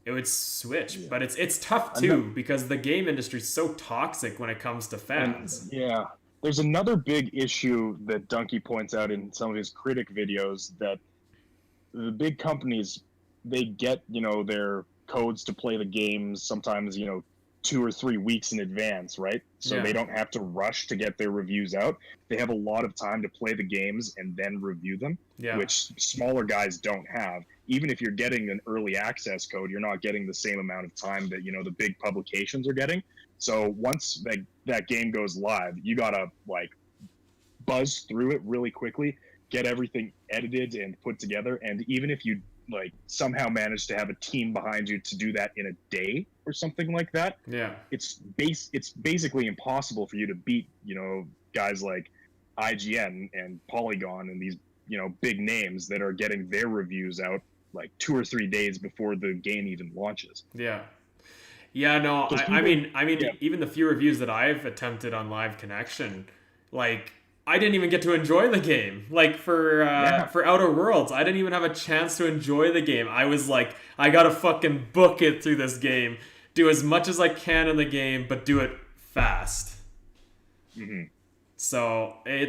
it would switch. Yeah. But it's tough too because the game industry is so toxic when it comes to fans. Yeah. There's another big issue that Donkey points out in some of his critic videos, that the big companies, they get, their codes to play the games sometimes, 2 or 3 weeks in advance, right? So they don't have to rush to get their reviews out. They have a lot of time to play the games and then review them, which smaller guys don't have. Even if you're getting an early access code, you're not getting the same amount of time that, the big publications are getting. So once that game goes live, you gotta like buzz through it really quickly, get everything edited and put together. And even if you like somehow manage to have a team behind you to do that in a day or something like that, it's basically impossible for you to beat, guys like IGN and Polygon and these, big names that are getting their reviews out like 2 or 3 days before the game even launches. Yeah, no, I mean, even the few reviews that I've attempted on Live Connection, like, I didn't even get to enjoy the game. Like, for Outer Worlds, I didn't even have a chance to enjoy the game. I was like, I gotta fucking book it through this game, do as much as I can in the game, but do it fast. Mm-hmm. So, it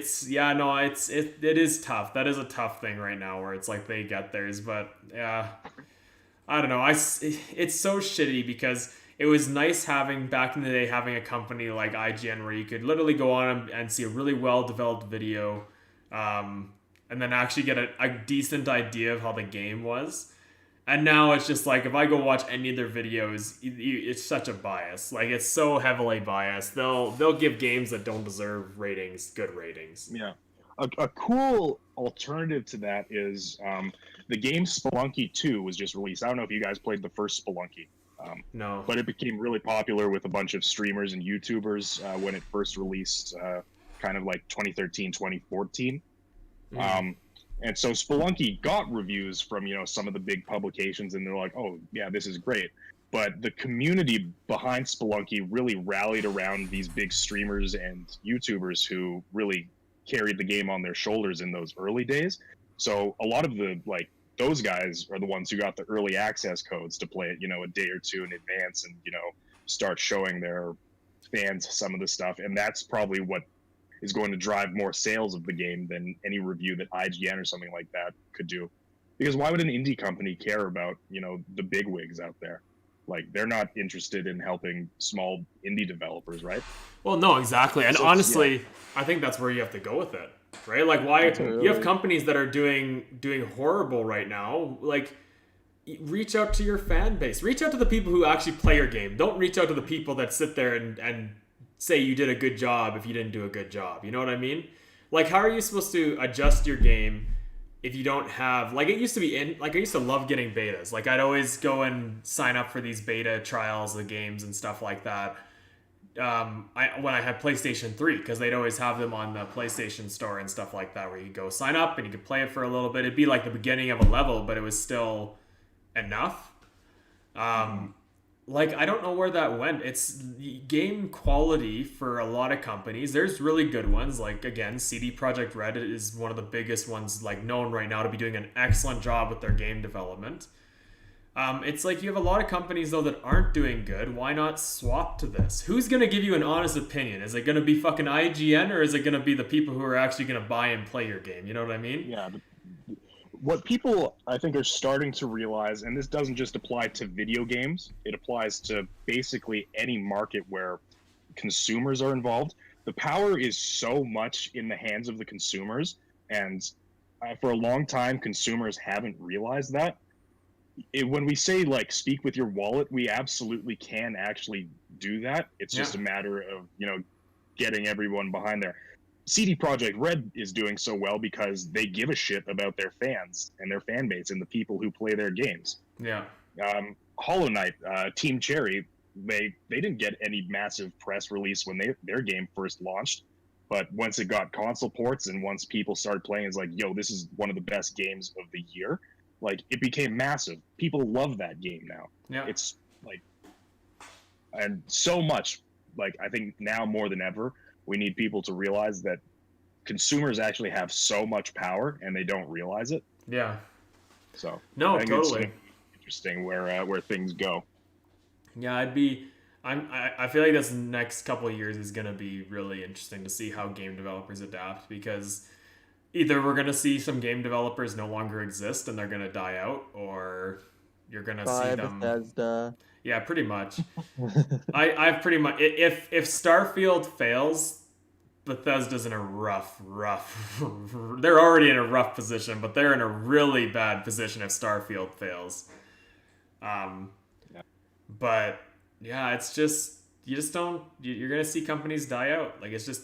is tough. That is a tough thing right now, where it's like they get theirs, but, yeah, I don't know. It's so shitty because it was nice back in the day having a company like IGN where you could literally go on and see a really well-developed video and then actually get a decent idea of how the game was. And now it's just like, if I go watch any of their videos, it's such a bias. Like, it's so heavily biased. They'll give games that don't deserve good ratings. Yeah. A cool alternative to that is the game Spelunky 2 was just released. I don't know if you guys played the first Spelunky. No. But it became really popular with a bunch of streamers and YouTubers when it first released, kind of like 2013, 2014. And so Spelunky got reviews from, some of the big publications, and they're like, oh, yeah, this is great. But the community behind Spelunky really rallied around these big streamers and YouTubers who really carried the game on their shoulders in those early days. So a lot of those guys are the ones who got the early access codes to play it, a day or two in advance, and, start showing their fans some of the stuff. And that's probably what is going to drive more sales of the game than any review that IGN or something like that could do. Because why would an indie company care about, the big wigs out there? Like, they're not interested in helping small indie developers, right? Well, no, exactly. And So honestly, I think that's where you have to go with it, right? Like, why you have companies that are doing horrible right now? Like, reach out to your fan base. Reach out to the people who actually play your game. Don't reach out to the people that sit there and say you did a good job if you didn't do a good job. You know what I mean? Like, how are you supposed to adjust your game if you don't have, like, it used to be I used to love getting betas. Like, I'd always go and sign up for these beta trials of games and stuff like that. When I had PlayStation 3, because they'd always have them on the PlayStation Store and stuff like that, where you could go sign up and you could play it for a little bit. It'd be like the beginning of a level, but it was still enough. Like, I don't know where that went. It's game quality for a lot of companies. There's really good ones. Like, again, CD Projekt Red is one of the biggest ones, like, known right now to be doing an excellent job with their game development. It's like you have a lot of companies, though, that aren't doing good. Why not swap to this? Who's going to give you an honest opinion? Is it going to be fucking IGN, or is it going to be the people who are actually going to buy and play your game? You know what I mean? Yeah. What people, I think, are starting to realize, and this doesn't just apply to video games, it applies to basically any market where consumers are involved. The power is so much in the hands of the consumers, and for a long time, consumers haven't realized that. When we say, like, speak with your wallet, we absolutely can actually do that. It's just a matter of, getting everyone behind there. CD Projekt Red is doing so well because they give a shit about their fans and their fan base and the people who play their games. Yeah. Hollow Knight, Team Cherry, they didn't get any massive press release when their game first launched, but once it got console ports and once people started playing, it's like, yo, this is one of the best games of the year. Like, it became massive. People love that game now. Yeah. It's like, and so much, like, I think now more than ever, we need people to realize that consumers actually have so much power and they don't realize it. Yeah. So no, I think totally it's interesting where things go. Yeah, I feel like this next couple of years is gonna be really interesting to see how game developers adapt, because either we're gonna see some game developers no longer exist and they're gonna die out, or you're gonna see them. Bethesda. Yeah, pretty much. I've pretty much, if Starfield fails, Bethesda's in a rough. They're already in a rough position, but they're in a really bad position if Starfield fails. But yeah, it's just you're gonna see companies die out. Like, it's just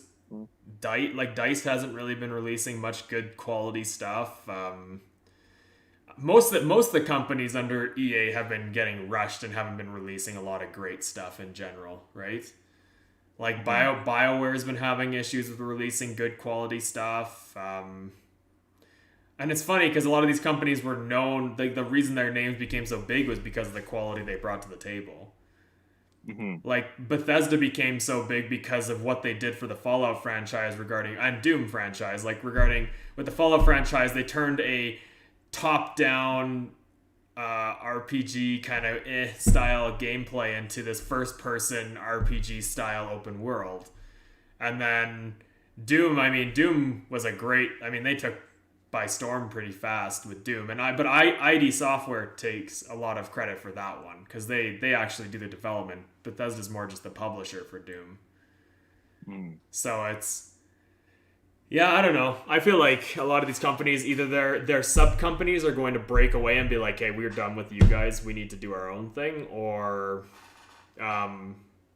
Dice hasn't really been releasing much good quality stuff. Most of the companies under EA have been getting rushed and haven't been releasing a lot of great stuff in general, right? Like, BioWare's been having issues with releasing good quality stuff. And it's funny because a lot of these companies were known, the reason their names became so big was because of the quality they brought to the table. Mm-hmm. Like, Bethesda became so big because of what they did for the Fallout franchise and Doom franchise. Like, with the Fallout franchise, they turned a top-down RPG kind of style gameplay into this first-person RPG style open world. And then Doom was they took by storm pretty fast with Doom. But ID Software takes a lot of credit for that one because they actually do the development. Bethesda's more just the publisher for Doom. So it's... Yeah, I don't know. I feel like a lot of these companies, either their sub companies are going to break away and be like, hey, we're done with you guys, we need to do our own thing, or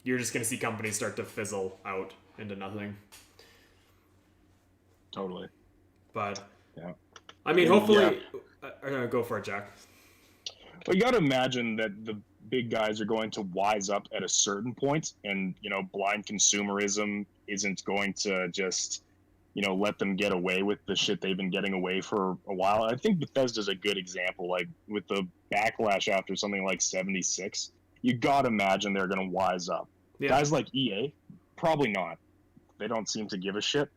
you're just going to see companies start to fizzle out into nothing. Totally. But, yeah. I mean, hopefully... Go for it, Jack. But you got to imagine that the big guys are going to wise up at a certain point, and blind consumerism isn't going to just let them get away with the shit they've been getting away for a while. I think Bethesda's a good example, like with the backlash after something like 76. You got to imagine they're going to wise up. Yeah. Guys like EA, probably not. They don't seem to give a shit.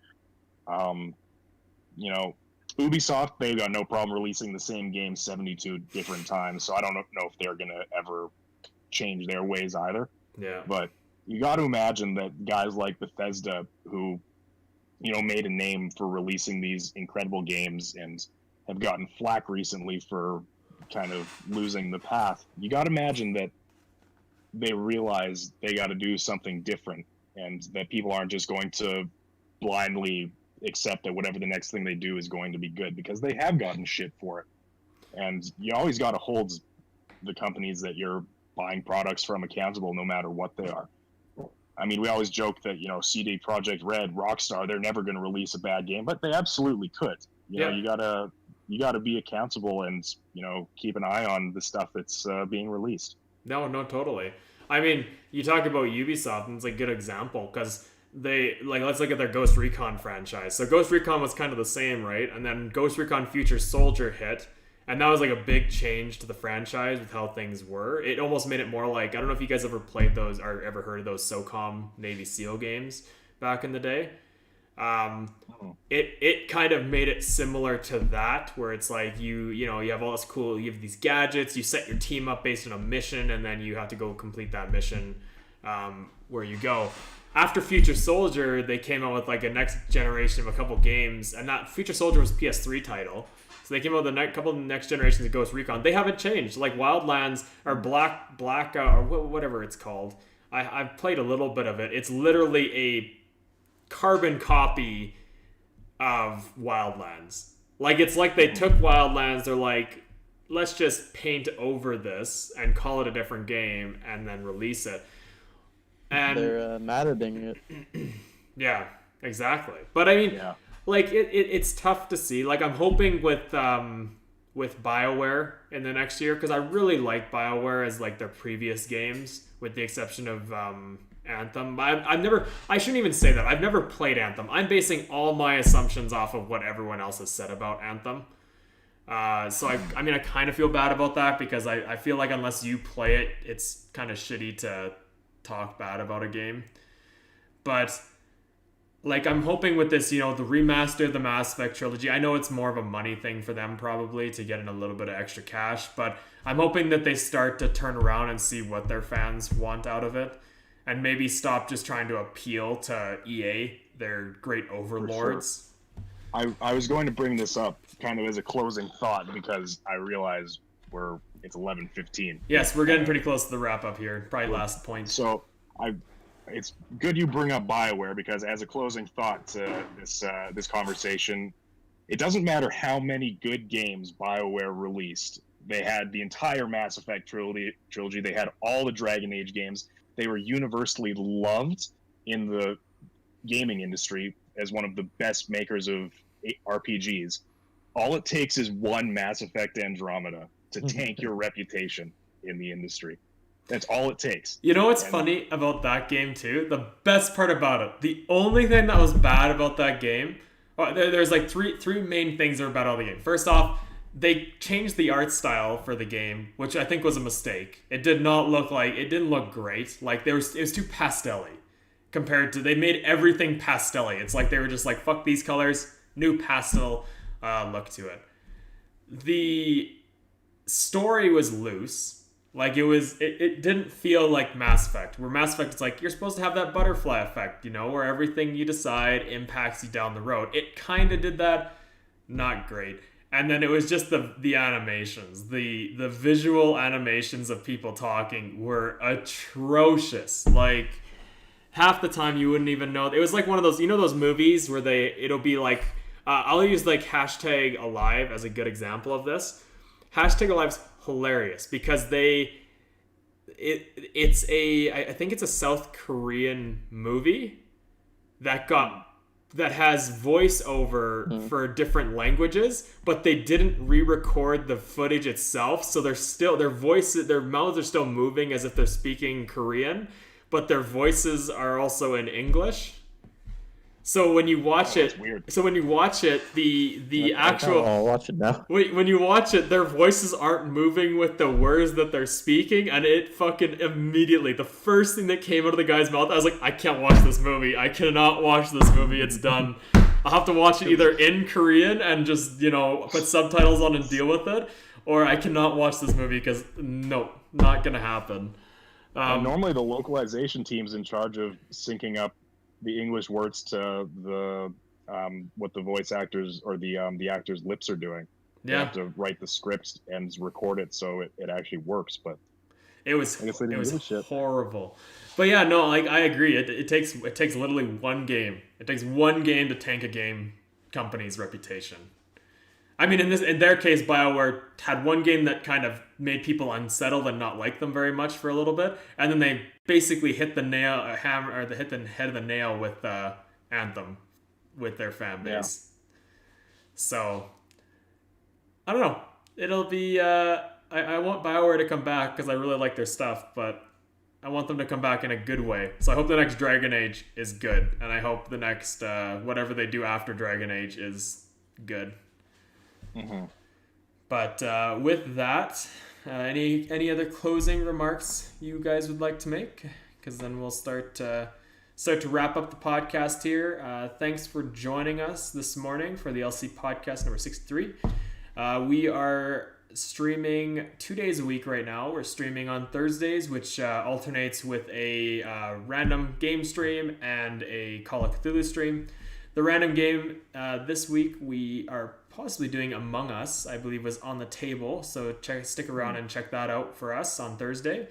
Ubisoft, they've got no problem releasing the same game 72 different times, so I don't know if they're going to ever change their ways either. Yeah. But you got to imagine that guys like Bethesda, who made a name for releasing these incredible games and have gotten flack recently for kind of losing the path, you got to imagine that they realize they got to do something different, and that people aren't just going to blindly accept that whatever the next thing they do is going to be good, because they have gotten shit for it. And you always got to hold the companies that you're buying products from accountable, no matter what they are. I mean, we always joke that CD Projekt Red, Rockstar, they're never going to release a bad game, but they absolutely could. You gotta be accountable and keep an eye on the stuff that's being released. No, totally. I mean, you talk about Ubisoft, and it's a good example because let's look at their Ghost Recon franchise. So Ghost Recon was kind of the same, right? And then Ghost Recon Future Soldier hit, and that was like a big change to the franchise with how things were. It almost made it more like, I don't know if you guys ever played those or ever heard of those SOCOM Navy SEAL games back in the day. It kind of made it similar to that, where it's like you have all this cool, you have these gadgets, you set your team up based on a mission, and then you have to go complete that mission where you go. After Future Soldier, they came out with like a next generation of a couple games, and that Future Soldier was a PS3 title. So they came out with a couple of next generations of Ghost Recon. They haven't changed. Like Wildlands or Blackout or whatever it's called. I've played a little bit of it. It's literally a carbon copy of Wildlands. Like, it's like they took Wildlands, they're like, let's just paint over this and call it a different game and then release it. And they're mad-ing it. Yeah, exactly. But I mean, like it's tough to see. Like, I'm hoping with BioWare in the next year, because I really like BioWare as like their previous games, with the exception of Anthem. I shouldn't even say that. I've never played Anthem. I'm basing all my assumptions off of what everyone else has said about Anthem. So I kind of feel bad about that, because I feel like unless you play it, it's kind of shitty to talk bad about a game. But like, I'm hoping with this, the remaster of the Mass Effect trilogy, I know it's more of a money thing for them probably to get in a little bit of extra cash, but I'm hoping that they start to turn around and see what their fans want out of it, and maybe stop just trying to appeal to EA, their great overlords. Sure. I was going to bring this up kind of as a closing thought, because I realize it's 11:15. Yes, we're getting pretty close to the wrap up here. Probably last point. So it's good you bring up BioWare, because as a closing thought to this conversation, it doesn't matter how many good games BioWare released. They had the entire Mass Effect trilogy. They had all the Dragon Age games. They were universally loved in the gaming industry as one of the best makers of RPGs. All it takes is one Mass Effect Andromeda to tank your reputation in the industry. That's all it takes. You know what's funny about that game too? The best part about it, the only thing that was bad about that game, there's like three main things that were bad about the game. First off, they changed the art style for the game, which I think was a mistake. It didn't look great. Like, it was too pastel-y compared to, they made everything pastel-y. It's like they were just like, fuck these colors, new pastel look to it. The story was loose. Like, it didn't feel like Mass Effect, where Mass Effect is like, you're supposed to have that butterfly effect, where everything you decide impacts you down the road. It kind of did that. Not great. And then it was just the animations. The visual animations of people talking were atrocious. Like, half the time you wouldn't even know. It was like one of those, those movies where it'll be like, I'll use like #alive as a good example of this. #alive's hilarious, because I think it's a South Korean movie that got that has voiceover for different languages, but they didn't re-record the footage itself, so they're still their mouths are still moving as if they're speaking Korean, but their voices are also in English. So when you watch That's weird. the actual I'll watch it now. when you watch it, their voices aren't moving with the words that they're speaking, and it fucking immediately, the first thing that came out of the guy's mouth, I was like, I can't watch this movie. I cannot watch this movie. It's done. I'll have to watch it either in Korean and just, put subtitles on and deal with it, or I cannot watch this movie because, no, not gonna happen. Normally the localization team's in charge of syncing up the English words to the what the voice actors or the actors' lips are doing. They have to write the scripts and record it so it actually works. But it was shit. horrible. But yeah, no, like I agree. It takes literally one game. It takes one game to tank a game company's reputation. I mean, in their case, BioWare had one game that kind of made people unsettled and not like them very much for a little bit, and then they basically hit the head of the nail with Anthem, with their fan base. Yeah. So I don't know. It'll be. I want BioWare to come back because I really like their stuff, but I want them to come back in a good way. So I hope the next Dragon Age is good, and I hope the next whatever they do after Dragon Age is good. Mm-hmm. But with that, any other closing remarks you guys would like to make? Because then we'll start to wrap up the podcast here. Thanks for joining us this morning for the LC podcast number 63. We are streaming 2 days a week right now. We're streaming on Thursdays, which alternates with a random game stream and a Call of Cthulhu stream. The random game this week we are possibly doing Among Us, I believe was on the table. So stick around and check that out for us on Thursday.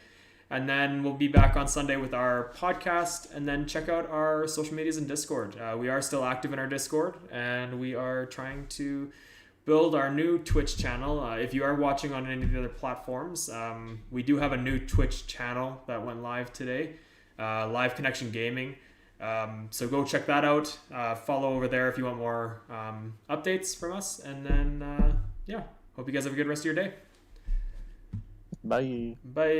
And then we'll be back on Sunday with our podcast, and then check out our social medias and Discord. We are still active in our Discord, and we are trying to build our new Twitch channel. If you are watching on any of the other platforms, we do have a new Twitch channel that went live today, Live Connection Gaming. So go check that out. Follow over there if you want more updates from us. And then, hope you guys have a good rest of your day. Bye. Bye.